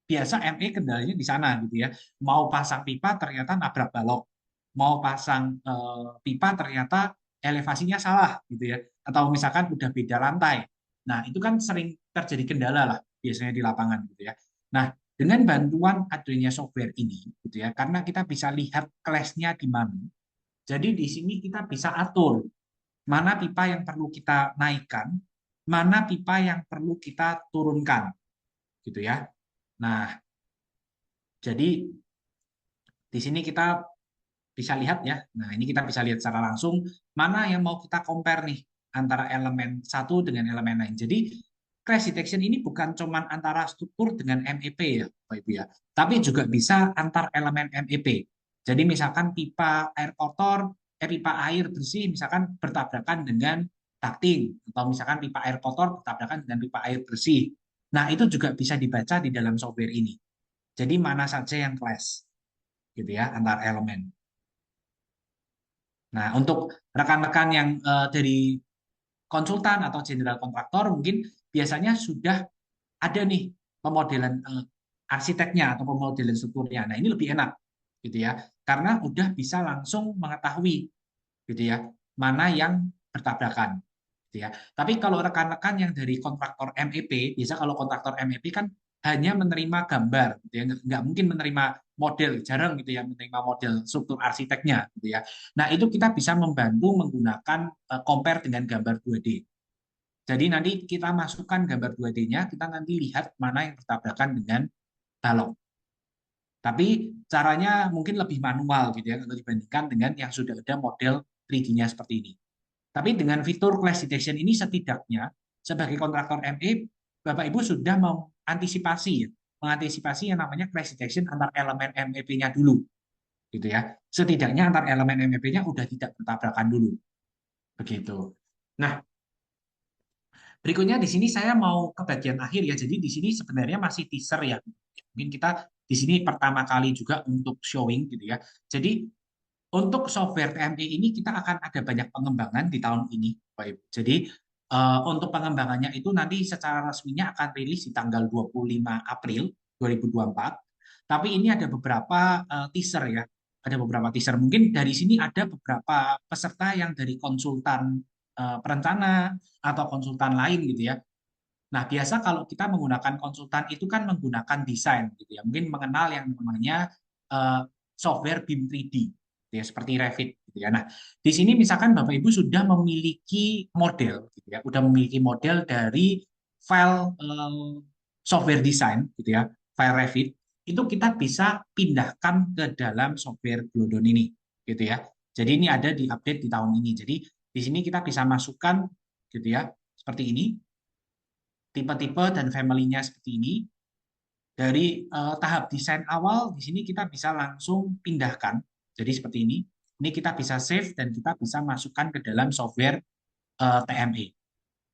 biasa ME kendalanya di sana, gitu ya. Mau pasang pipa ternyata nabrak balok, mau pasang pipa ternyata elevasinya salah, gitu ya. Atau misalkan udah beda lantai. Nah, itu kan sering terjadi kendala lah biasanya di lapangan, gitu ya. Nah, dengan bantuan adanya software ini, gitu ya, karena kita bisa lihat clash-nya di mana. Jadi di sini kita bisa atur mana pipa yang perlu kita naikkan, mana pipa yang perlu kita turunkan, gitu ya. Nah, jadi di sini kita bisa lihat ya. Nah, ini kita bisa lihat secara langsung mana yang mau kita compare nih antara elemen satu dengan elemen lain. Jadi crash detection ini bukan cuma antara struktur dengan MEP ya, Bapak Ibu ya, tapi juga bisa antar elemen MEP. Jadi misalkan pipa air kotor, pipa air bersih misalkan bertabrakan dengan ducting, atau misalkan pipa air kotor bertabrakan dengan pipa air bersih. Nah, itu juga bisa dibaca di dalam software ini. Jadi mana saja yang clash gitu ya antar elemen. Nah, untuk rekan-rekan yang dari konsultan atau general kontraktor mungkin biasanya sudah ada nih pemodelan arsiteknya atau pemodelan strukturnya. Nah, ini lebih enak gitu ya. Karena udah bisa langsung mengetahui gitu ya, mana yang bertabrakan gitu ya. Tapi kalau rekan-rekan yang dari kontraktor MEP, biasa kalau kontraktor MEP kan hanya menerima gambar gitu ya, nggak mungkin menerima model, jarang gitu ya menerima model struktur arsiteknya gitu ya. Nah, itu kita bisa membantu menggunakan compare dengan gambar 2D. Jadi nanti kita masukkan gambar 2D-nya, kita nanti lihat mana yang bertabrakan dengan balok. Tapi caranya mungkin lebih manual gitu ya kalau dibandingkan dengan yang sudah ada model 3D-nya seperti ini. Tapi dengan fitur clash detection ini setidaknya sebagai kontraktor ME, Bapak Ibu sudah mengantisipasi ya, mengantisipasi yang namanya clash detection antar elemen MEP-nya dulu, gitu ya. Setidaknya antar elemen MEP-nya udah tidak bertabrakan dulu, begitu. Nah, berikutnya di sini saya mau ke bagian akhir ya. Jadi di sini sebenarnya masih teaser ya. Mungkin kita di sini pertama kali juga untuk showing gitu ya. Jadi untuk software TME ini kita akan ada banyak pengembangan di tahun ini, Pak Ibu. Jadi untuk pengembangannya itu nanti secara resminya akan rilis di tanggal 25 April 2024. Tapi ini ada beberapa teaser ya. Ada beberapa teaser. Mungkin dari sini ada beberapa peserta yang dari konsultan perencana atau konsultan lain gitu ya. Nah, biasa kalau kita menggunakan konsultan itu kan menggunakan desain gitu ya. Mungkin mengenal yang namanya uh, software BIM 3D gitu ya, seperti Revit gitu ya. Nah, di sini misalkan Bapak Ibu sudah memiliki model gitu ya, sudah memiliki model dari file software design gitu ya, file Revit, itu kita bisa pindahkan ke dalam software Glodon ini gitu ya. Jadi ini ada di update di tahun ini. Jadi di sini kita bisa masukkan gitu ya, seperti ini tipe-tipe dan family-nya seperti ini. Dari tahap desain awal, di sini kita bisa langsung pindahkan. Jadi seperti ini. Ini kita bisa save dan kita bisa masukkan ke dalam software TME.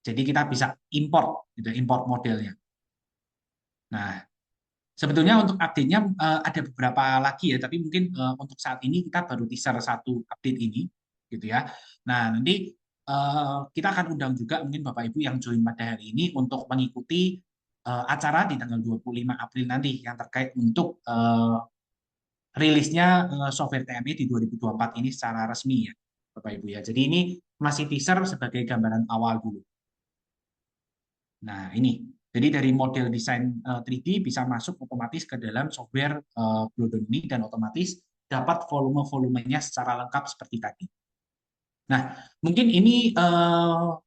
Jadi kita bisa import, gitu, import modelnya. Nah, sebetulnya untuk update-nya ada beberapa lagi ya, tapi mungkin untuk saat ini kita baru teaser satu update ini, gitu ya. Nah, nanti kita akan undang juga mungkin Bapak Ibu yang join pada hari ini untuk mengikuti acara di tanggal 25 April nanti yang terkait untuk rilisnya software TME di 2024 ini secara resmi ya, Bapak Ibu ya. Jadi ini masih teaser sebagai gambaran awal dulu. Nah, ini. Jadi dari model desain 3D bisa masuk otomatis ke dalam software Glodon ini dan otomatis dapat volume-volumenya secara lengkap seperti tadi. Nah, mungkin ini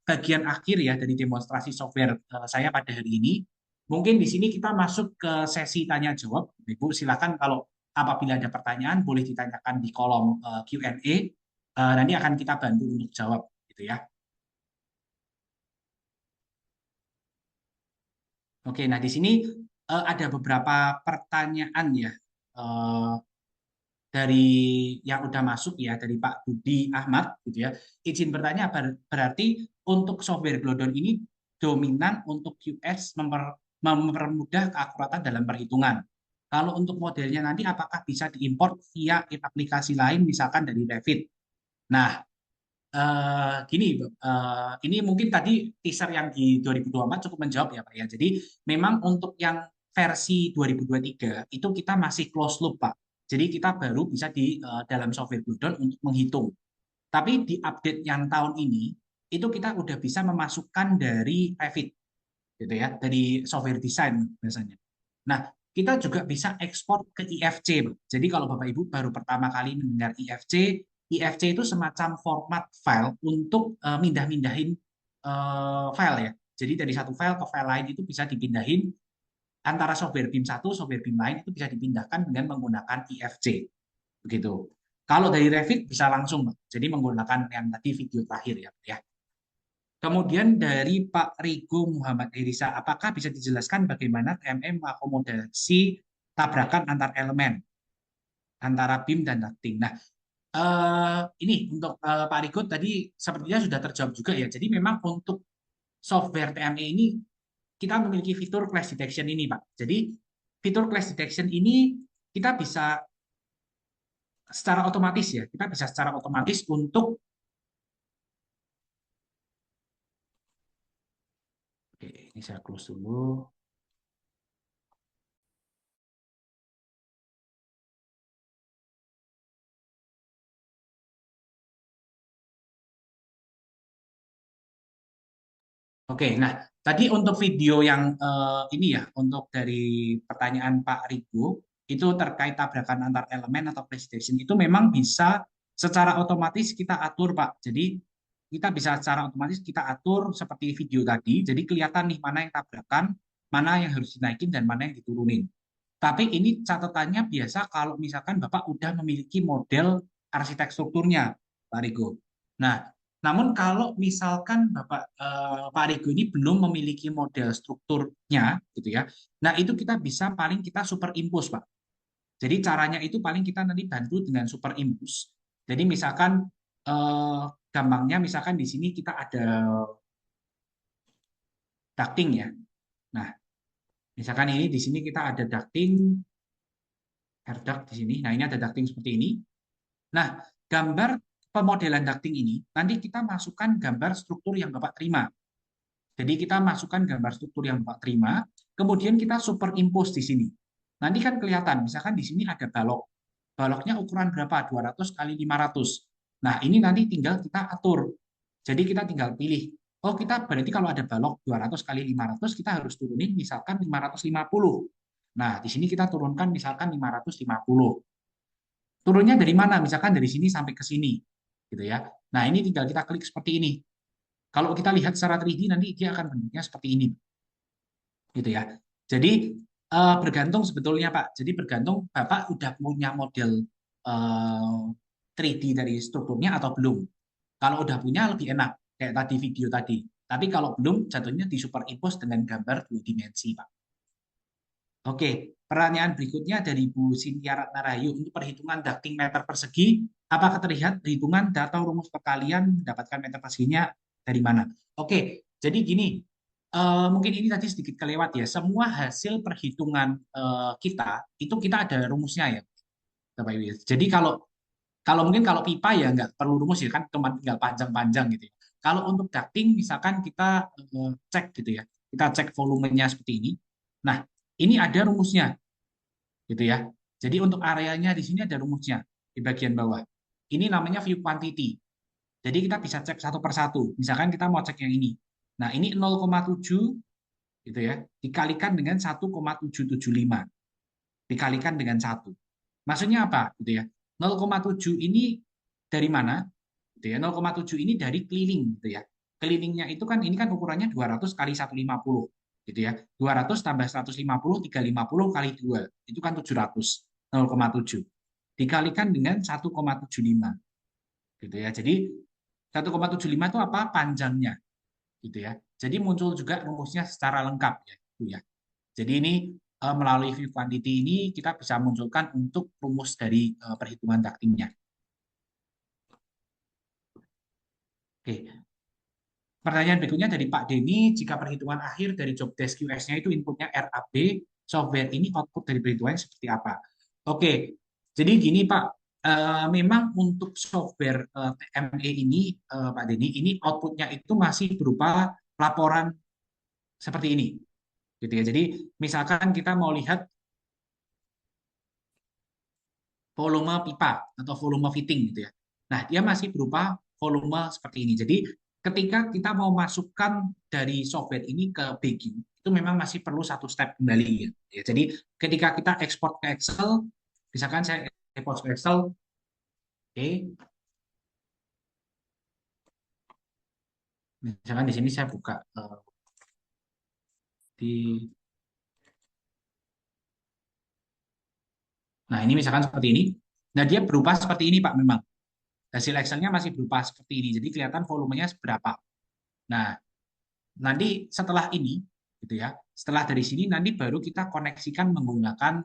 bagian akhir ya dari demonstrasi software saya pada hari ini. Mungkin di sini kita masuk ke sesi tanya jawab. Ibu silakan kalau apabila ada pertanyaan boleh ditanyakan di kolom Q&A. Nanti akan kita bantu untuk jawab gitu ya. Oke, nah di sini ada beberapa pertanyaan ya eh, dari yang udah masuk ya dari Pak Budi Ahmad gitu ya. Izin bertanya berarti untuk software Glodon ini dominan untuk QS mempermudah keakuratan dalam perhitungan. Kalau untuk modelnya nanti apakah bisa diimport via aplikasi lain misalkan dari Revit. Nah, gini, ini mungkin tadi teaser yang di 2024 cukup menjawab ya Pak ya. Jadi memang untuk yang versi 2023 itu kita masih closed loop Pak. Jadi kita baru bisa di dalam software Glodon untuk menghitung. Tapi di update yang tahun ini itu kita udah bisa memasukkan dari Revit gitu ya, dari software design biasanya. Nah, kita juga bisa ekspor ke IFC. Jadi kalau Bapak Ibu baru pertama kali mendengar IFC, IFC itu semacam format file untuk mindah-mindahin file ya. Jadi dari satu file ke file lain itu bisa dipindahin antara software BIM satu, software BIM lain itu bisa dipindahkan dengan menggunakan IFC. Begitu. Kalau dari Revit bisa langsung, jadi menggunakan yang tadi video terakhir ya. Kemudian dari Pak Rigo Muhammad Irisa, apakah bisa dijelaskan bagaimana TMM mengakomodasi tabrakan antar elemen antara BIM dan ducting? Nah, ini untuk Pak Rigo tadi sepertinya sudah terjawab juga ya. Jadi memang untuk software TME ini kita memiliki fitur clash detection ini, Pak. Jadi fitur clash detection ini kita bisa secara otomatis ya, kita bisa secara otomatis untuk Oke, ini saya close dulu. Oke, nah tadi untuk video yang ini ya, untuk dari pertanyaan Pak Rigo, itu terkait tabrakan antar elemen atau PlayStation itu memang bisa secara otomatis kita atur Pak. Jadi kita bisa secara otomatis kita atur seperti video tadi, jadi kelihatan nih mana yang tabrakan, mana yang harus dinaikin dan mana yang diturunin. Tapi ini catatannya biasa kalau misalkan Bapak udah memiliki model arsitek strukturnya, Pak Rigo. Nah, namun kalau misalkan Pak Rigo ini belum memiliki model strukturnya, gitu ya. Nah, itu kita bisa paling kita superimpose, Pak. Jadi caranya itu paling kita nanti bantu dengan superimpose. Jadi misalkan eh, gampangnya misalkan di sini kita ada ducting ya. Nah, misalkan ini di sini kita ada ducting, air duct di sini. Nah, ini ada ducting seperti ini. Nah, gambar pemodelan ducting ini nanti kita masukkan gambar struktur yang Bapak terima. Jadi kita masukkan gambar struktur yang Bapak terima, kemudian kita superimpose di sini. Nanti kan kelihatan, misalkan di sini ada balok. Baloknya ukuran berapa? 200 kali 500. Nah, ini nanti tinggal kita atur. Jadi kita tinggal pilih. Oh, kita berarti kalau ada balok 200 kali 500, kita harus turunin misalkan 550. Nah, di sini kita turunkan misalkan 550. Turunnya dari mana? Misalkan dari sini sampai ke sini, gitu ya. Nah, ini tinggal kita klik seperti ini. Kalau kita lihat secara 3D nanti dia akan bentuknya seperti ini, gitu ya. Jadi bergantung sebetulnya Pak. Jadi bergantung Bapak udah punya model 3D dari strukturnya atau belum. Kalau udah punya lebih enak, kayak tadi video tadi. Tapi kalau belum, jatuhnya di superimpose dengan gambar dua dimensi, Pak. Oke, pertanyaan berikutnya dari Bu Sintia Ratnarayu. Untuk perhitungan ducting meter persegi, apakah terlihat perhitungan data rumus perkalian mendapatkan meter perseginya dari mana? Oke, jadi gini, mungkin ini tadi sedikit kelewat ya. Semua hasil perhitungan kita, itu kita ada rumusnya ya, Bapak Ibu. Jadi kalau kalau mungkin kalau pipa ya nggak perlu rumus ya kan cuma tinggal panjang-panjang gitu ya. Kalau untuk ducting misalkan kita cek gitu ya, kita cek volumenya seperti ini. Nah, ini ada rumusnya gitu ya. Jadi untuk areanya di sini ada rumusnya di bagian bawah. Ini namanya view quantity. Jadi kita bisa cek satu per satu. Misalkan kita mau cek yang ini. Nah, ini 0,7 gitu ya, dikalikan dengan 1,775, dikalikan dengan 1. Maksudnya apa? Gitu ya. 0,7 ini dari mana? Gitu ya. 0,7 ini dari keliling gitu ya. Kelilingnya itu kan ini kan ukurannya 200 kali 150 gitu ya. 200 tambah 150 350 kali 2 itu kan 700. 0,7 dikalikan dengan 1,75 gitu ya. Jadi 1,75 itu apa? Panjangnya gitu ya. Jadi muncul juga rumusnya secara lengkap ya, itu ya. Jadi ini melalui view quantity ini kita bisa munculkan untuk rumus dari perhitungan ductingnya. Oke, pertanyaan berikutnya dari Pak Denny, jika perhitungan akhir dari job desk QS-nya itu inputnya RAB, software ini output dari perhitungannya seperti apa? Oke, jadi gini Pak, memang untuk software TME ini, Pak Denny, ini outputnya itu masih berupa laporan seperti ini, gitu ya. Jadi misalkan kita mau lihat volume pipa atau volume fitting gitu ya. Nah, dia masih berupa volume seperti ini. Jadi, ketika kita mau masukkan dari software ini ke BQ, itu memang masih perlu satu step kembali ya. Jadi, ketika kita ekspor ke Excel, misalkan saya ekspor ke Excel, oke, misalkan di sini saya buka di nah ini misalkan seperti ini. Nah, dia berupa seperti ini Pak memang. Hasil Excel-nya masih berupa seperti ini. Jadi kelihatan volumenya seberapa. Nah, nanti setelah ini gitu ya, setelah dari sini nanti baru kita koneksikan menggunakan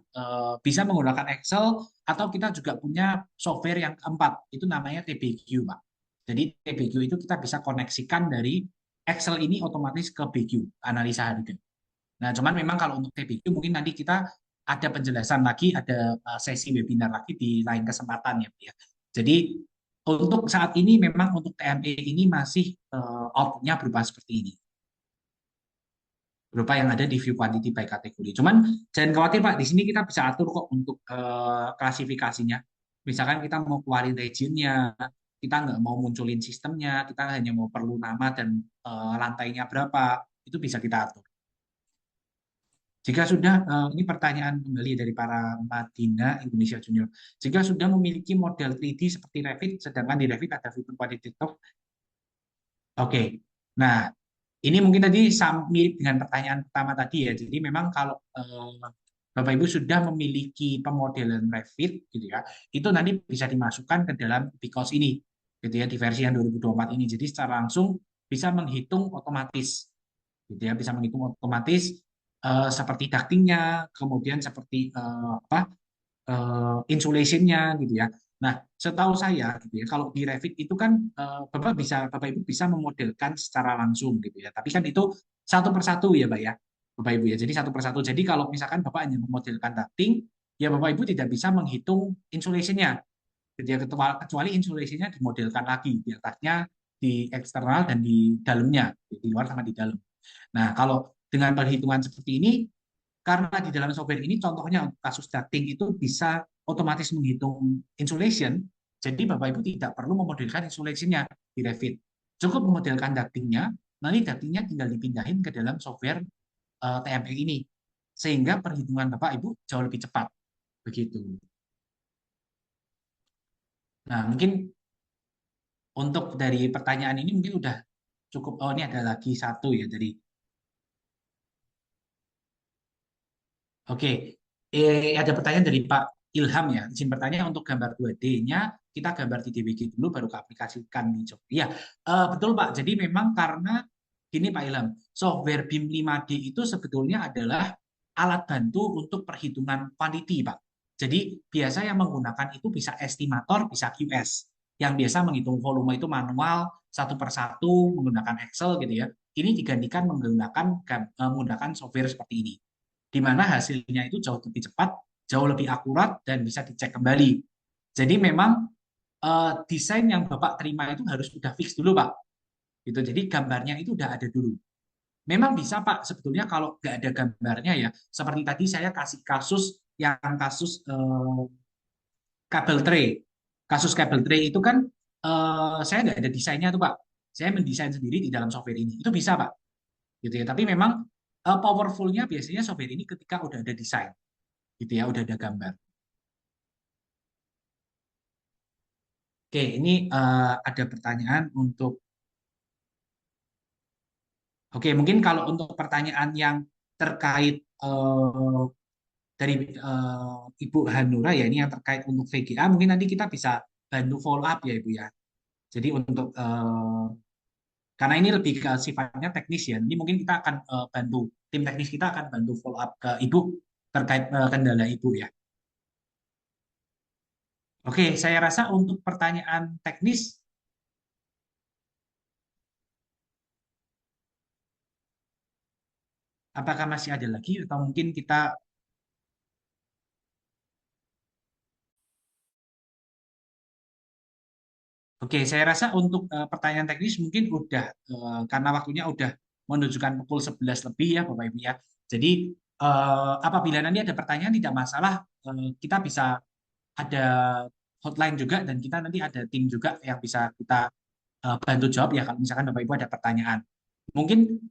bisa menggunakan Excel atau kita juga punya software yang keempat itu namanya TBQ Pak. Jadi TBQ itu kita bisa koneksikan dari Excel ini otomatis ke BQ analisa harga. Nah cuman memang kalau untuk TBQ mungkin nanti kita ada penjelasan lagi, ada sesi webinar lagi di lain kesempatan ya. Jadi untuk saat ini memang untuk TME ini masih outputnya berupa seperti ini berupa yang ada di view quantity by kategori. Cuman jangan khawatir Pak, di sini kita bisa atur kok untuk klasifikasinya. Misalkan kita mau keluarin regionnya, kita nggak mau munculin sistemnya, kita hanya mau perlu nama dan lantainya berapa, itu bisa kita atur. Jika sudah, ini pertanyaan kembali dari para Madina Indonesia Junior. Jika sudah memiliki model 3D seperti Revit, sedangkan di Revit ada fitur kuantitatif. Oke, nah ini mungkin tadi mirip dengan pertanyaan pertama tadi ya. Jadi memang kalau Bapak Ibu sudah memiliki pemodelan Revit gitu ya, itu nanti bisa dimasukkan ke dalam Bicos ini gitu ya di versi yang 2024 ini. Jadi secara langsung bisa menghitung otomatis gitu ya, bisa menghitung otomatis seperti ductingnya, kemudian seperti insulationnya gitu ya. Nah, setahu saya gitu ya, kalau di Revit itu kan Bapak Ibu bisa memodelkan secara langsung gitu ya. Tapi kan itu satu persatu ya, Pak ya, Bapak Ibu ya. Jadi satu persatu. Jadi kalau misalkan Bapak hanya memodelkan ducting, ya Bapak Ibu tidak bisa menghitung insulationnya, gitu ya, kecuali insulationnya dimodelkan lagi di atasnya, di eksternal dan di dalamnya, di luar sama di dalam. Nah, kalau dengan perhitungan seperti ini, karena di dalam software ini contohnya untuk kasus ducting itu bisa otomatis menghitung insulation, jadi Bapak Ibu tidak perlu memodelkan insulationnya di Revit. Cukup memodelkan ductingnya, nanti ductingnya tinggal dipindahin ke dalam software TME ini. Sehingga perhitungan Bapak Ibu jauh lebih cepat. Begitu. Nah, mungkin untuk dari pertanyaan ini mungkin udah cukup. Oh, ini ada lagi satu ya dari. Oke, ada pertanyaan dari Pak Ilham ya. Izin bertanya untuk gambar 2D-nya, kita gambar di DWG dulu baru ke aplikasikan di Jogja. Iya, betul Pak. Jadi memang karena gini Pak Ilham, software BIM 5D itu sebetulnya adalah alat bantu untuk perhitungan quantity Pak. Jadi biasa yang menggunakan itu bisa estimator, bisa QS. Yang biasa menghitung volume itu manual, satu persatu menggunakan Excel gitu ya. Ini digantikan menggunakan software seperti ini di mana hasilnya itu jauh lebih cepat, jauh lebih akurat, dan bisa dicek kembali. Jadi memang desain yang Bapak terima itu harus sudah fix dulu, Pak. Gitu. Jadi gambarnya itu udah ada dulu. Memang bisa, Pak, sebetulnya kalau nggak ada gambarnya ya, seperti tadi saya kasih kasus yang kasus kabel tray. Kasus kabel tray itu kan saya nggak ada desainnya tuh, Pak. Saya mendesain sendiri di dalam software ini. Itu bisa, Pak. Gitu ya. Tapi memang Powerfulnya biasanya software ini ketika udah ada desain, gitu ya, udah ada gambar. Oke, ini ada pertanyaan untuk, oke, mungkin kalau untuk pertanyaan yang terkait dari Ibu Hanura ya, ini yang terkait untuk VGA, mungkin nanti kita bisa bantu follow up ya Ibu ya. Jadi untuk karena ini lebih ke sifatnya teknis ya, ini mungkin kita akan bantu, tim teknis kita akan bantu follow up ke Ibu terkait kendala Ibu ya. Oke, saya rasa untuk pertanyaan teknis, apakah masih ada lagi atau mungkin kita, oke, saya rasa untuk pertanyaan teknis mungkin udah, karena waktunya udah menunjukkan pukul 11 lebih ya Bapak Ibu ya. Jadi apabila nanti ada pertanyaan tidak masalah, kita bisa ada hotline juga dan kita nanti ada tim juga yang bisa kita bantu jawab ya kalau misalkan Bapak Ibu ada pertanyaan. Mungkin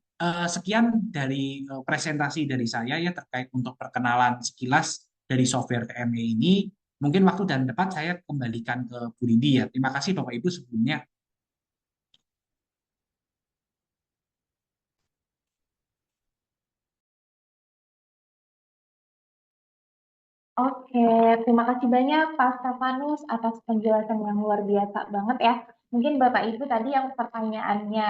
sekian dari presentasi dari saya ya terkait untuk perkenalan sekilas dari software TME ini. Mungkin waktu dan tempat saya kembalikan ke Bu Rindi ya. Terima kasih Bapak Ibu sebelumnya. Oke, terima kasih banyak Pak Stefanus atas penjelasan yang luar biasa banget ya. Mungkin Bapak Ibu tadi yang pertanyaannya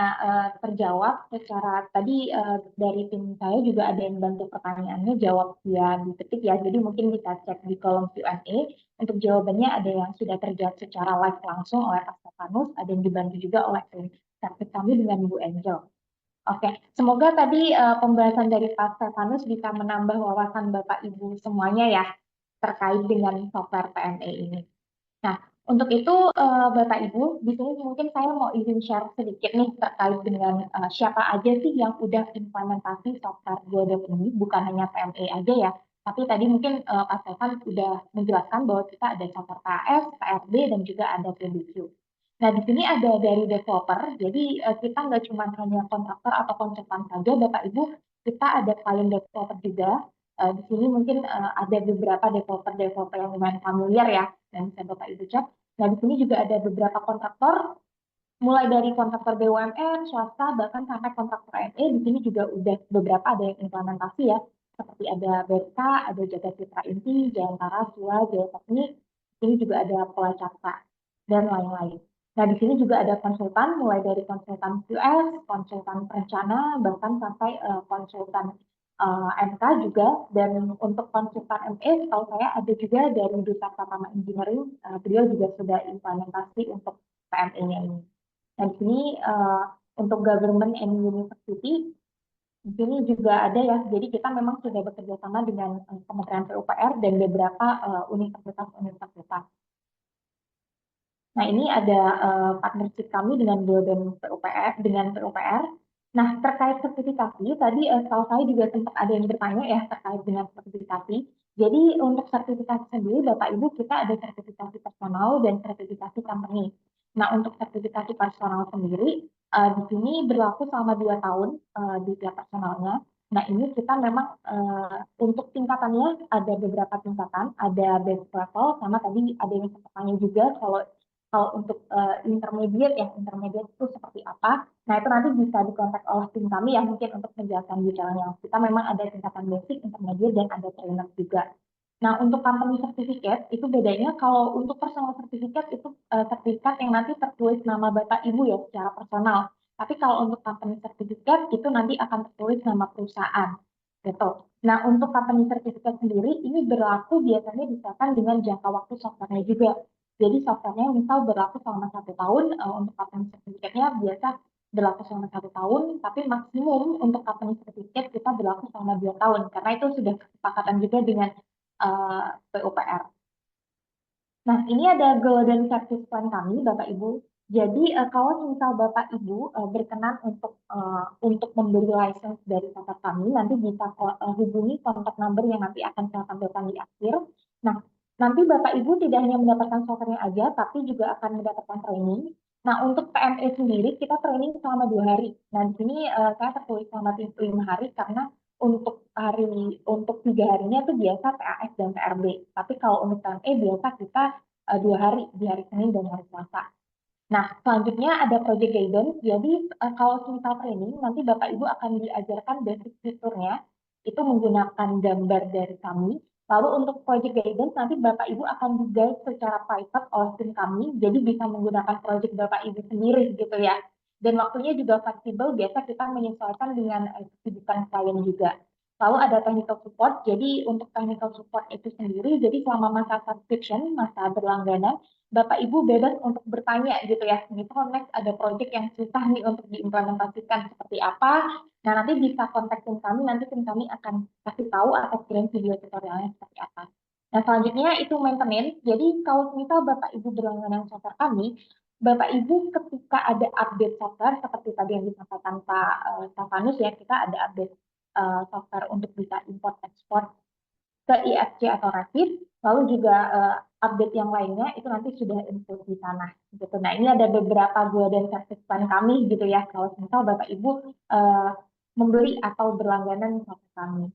terjawab secara tadi dari tim saya juga ada yang bantu pertanyaannya jawab via diketik ya. Jadi mungkin bisa cek di kolom Q&A. Untuk jawabannya ada yang sudah terjawab secara live langsung oleh Pak Stefanus, ada yang dibantu juga oleh tim teknik kami dengan Bu Angel. Oke, semoga tadi pembahasan dari Pak Stefanus bisa menambah wawasan Bapak Ibu semuanya ya terkait dengan software PME ini. Nah, untuk itu Bapak Ibu, di sini mungkin saya mau izin share sedikit nih terkait dengan siapa aja sih yang udah implementasi software Godot ini, bukan hanya PME aja ya, tapi tadi mungkin Pak Stefan sudah menjelaskan bahwa kita ada software KS, PRD, dan juga ada PBQ. Nah, di sini ada dari developer, jadi kita nggak cuma hanya kontraktor atau konsultan saja, Bapak Ibu, kita ada klien developer juga. Di sini mungkin ada beberapa developer-developer yang lumayan familiar ya, dan bisa Bapak Ibu cek. Nah, di sini juga ada beberapa kontraktor, mulai dari kontraktor BUMN, swasta, bahkan sampai kontraktor ANE. Di sini juga udah beberapa ada yang implementasi ya, seperti ada BRK, ada Jaga Citra Inti, Jayantara, Sula, Jaya Teknik, ini juga ada Polacakta, dan lain-lain. Nah, di sini juga ada konsultan, mulai dari konsultan QS, konsultan perencana, bahkan sampai konsultan MK juga, dan untuk konsultan ME, setahu saya ada juga dari Duta Pratama Engineering, beliau juga sudah implementasi untuk PME-nya ini. Nah, di sini untuk government and university, di sini juga ada ya. Jadi kita memang sudah bekerja sama dengan Kementerian PUPR dan beberapa universitas-universitas. Nah, ini ada partnership kami dengan Golden PUPR, dengan PUPR. Nah, terkait sertifikasi, tadi setahu saya juga sempat ada yang bertanya ya terkait dengan sertifikasi. Jadi untuk sertifikasi sendiri, Bapak Ibu, kita ada sertifikasi personal dan sertifikasi company. Nah, untuk sertifikasi personal sendiri, di sini berlaku selama 2 tahun di tiap personalnya. Nah, ini kita memang untuk tingkatannya ada beberapa tingkatan, ada base level, sama tadi ada yang sempat tanya juga kalau untuk intermediate ya, intermediate itu seperti apa? Nah, itu nanti bisa dikontak oleh tim kami ya, mungkin untuk menjelaskan detailnya. Kita memang ada tingkatan basic, intermediate, dan ada trainer juga. Nah, untuk company certificate, itu bedanya kalau untuk personal certificate, itu sertifikat yang nanti tertulis nama Bapak Ibu ya, secara personal. Tapi kalau untuk company certificate, itu nanti akan tertulis nama perusahaan. Gitu. Nah, untuk company certificate sendiri, ini berlaku biasanya misalkan dengan jangka waktu software-nya juga. Jadi softwarenya misal berlaku selama 1 tahun, untuk company certificate-nya biasa berlaku selama 1 tahun, tapi maksimum untuk company certificate kita berlaku selama 2 tahun, karena itu sudah kesepakatan juga dengan PUPR. Nah, ini ada Golden Service Plan kami, Bapak Ibu. Jadi, kalau misal Bapak Ibu berkenan untuk membeli license dari kantor kami, nanti bisa hubungi kontak number yang nanti akan saya tampilkan di akhir. Nah, nanti Bapak Ibu tidak hanya mendapatkan software aja, tapi juga akan mendapatkan training. Nah, untuk PME sendiri, kita training selama 2 hari. Nah, di sini saya tertulis selama 5 hari karena untuk 3 harinya itu biasa PAS dan PRB. Tapi kalau untuk TME biasa kita 2 hari, di hari Senin dan hari Selasa. Nah, selanjutnya ada project guidance. Jadi, kalau semisal training, nanti Bapak Ibu akan diajarkan basic fiturnya, itu menggunakan gambar dari kami. Lalu untuk project guidance, nanti Bapak Ibu akan di-guide secara private oleh tim kami, jadi bisa menggunakan project Bapak Ibu sendiri gitu ya. Dan waktunya juga fleksibel, biasa kita menyesuaikan dengan kesibukan klien juga. Lalu ada technical support, jadi untuk technical support itu sendiri, jadi selama masa subscription, masa berlangganan, Bapak Ibu bebas untuk bertanya gitu ya. Misal next ada project yang susah nih untuk diimplementasikan seperti apa. Nah, nanti bisa kontak tim kami, nanti tim kami akan kasih tahu atau kirim video tutorialnya seperti apa. Nah, selanjutnya itu maintenance. Jadi kalau misal Bapak Ibu berlangganan software kami, Bapak Ibu ketika ada update software seperti tadi yang disampaikan Pak Stefanus ya, kita ada update software untuk bisa import ekspor ke IFC atau Revit, lalu juga update yang lainnya itu nanti sudah info di sana gitu. Nah, ini ada beberapa gua dan service plan kami gitu ya kalau misal Bapak Ibu membeli atau berlangganan sama kami.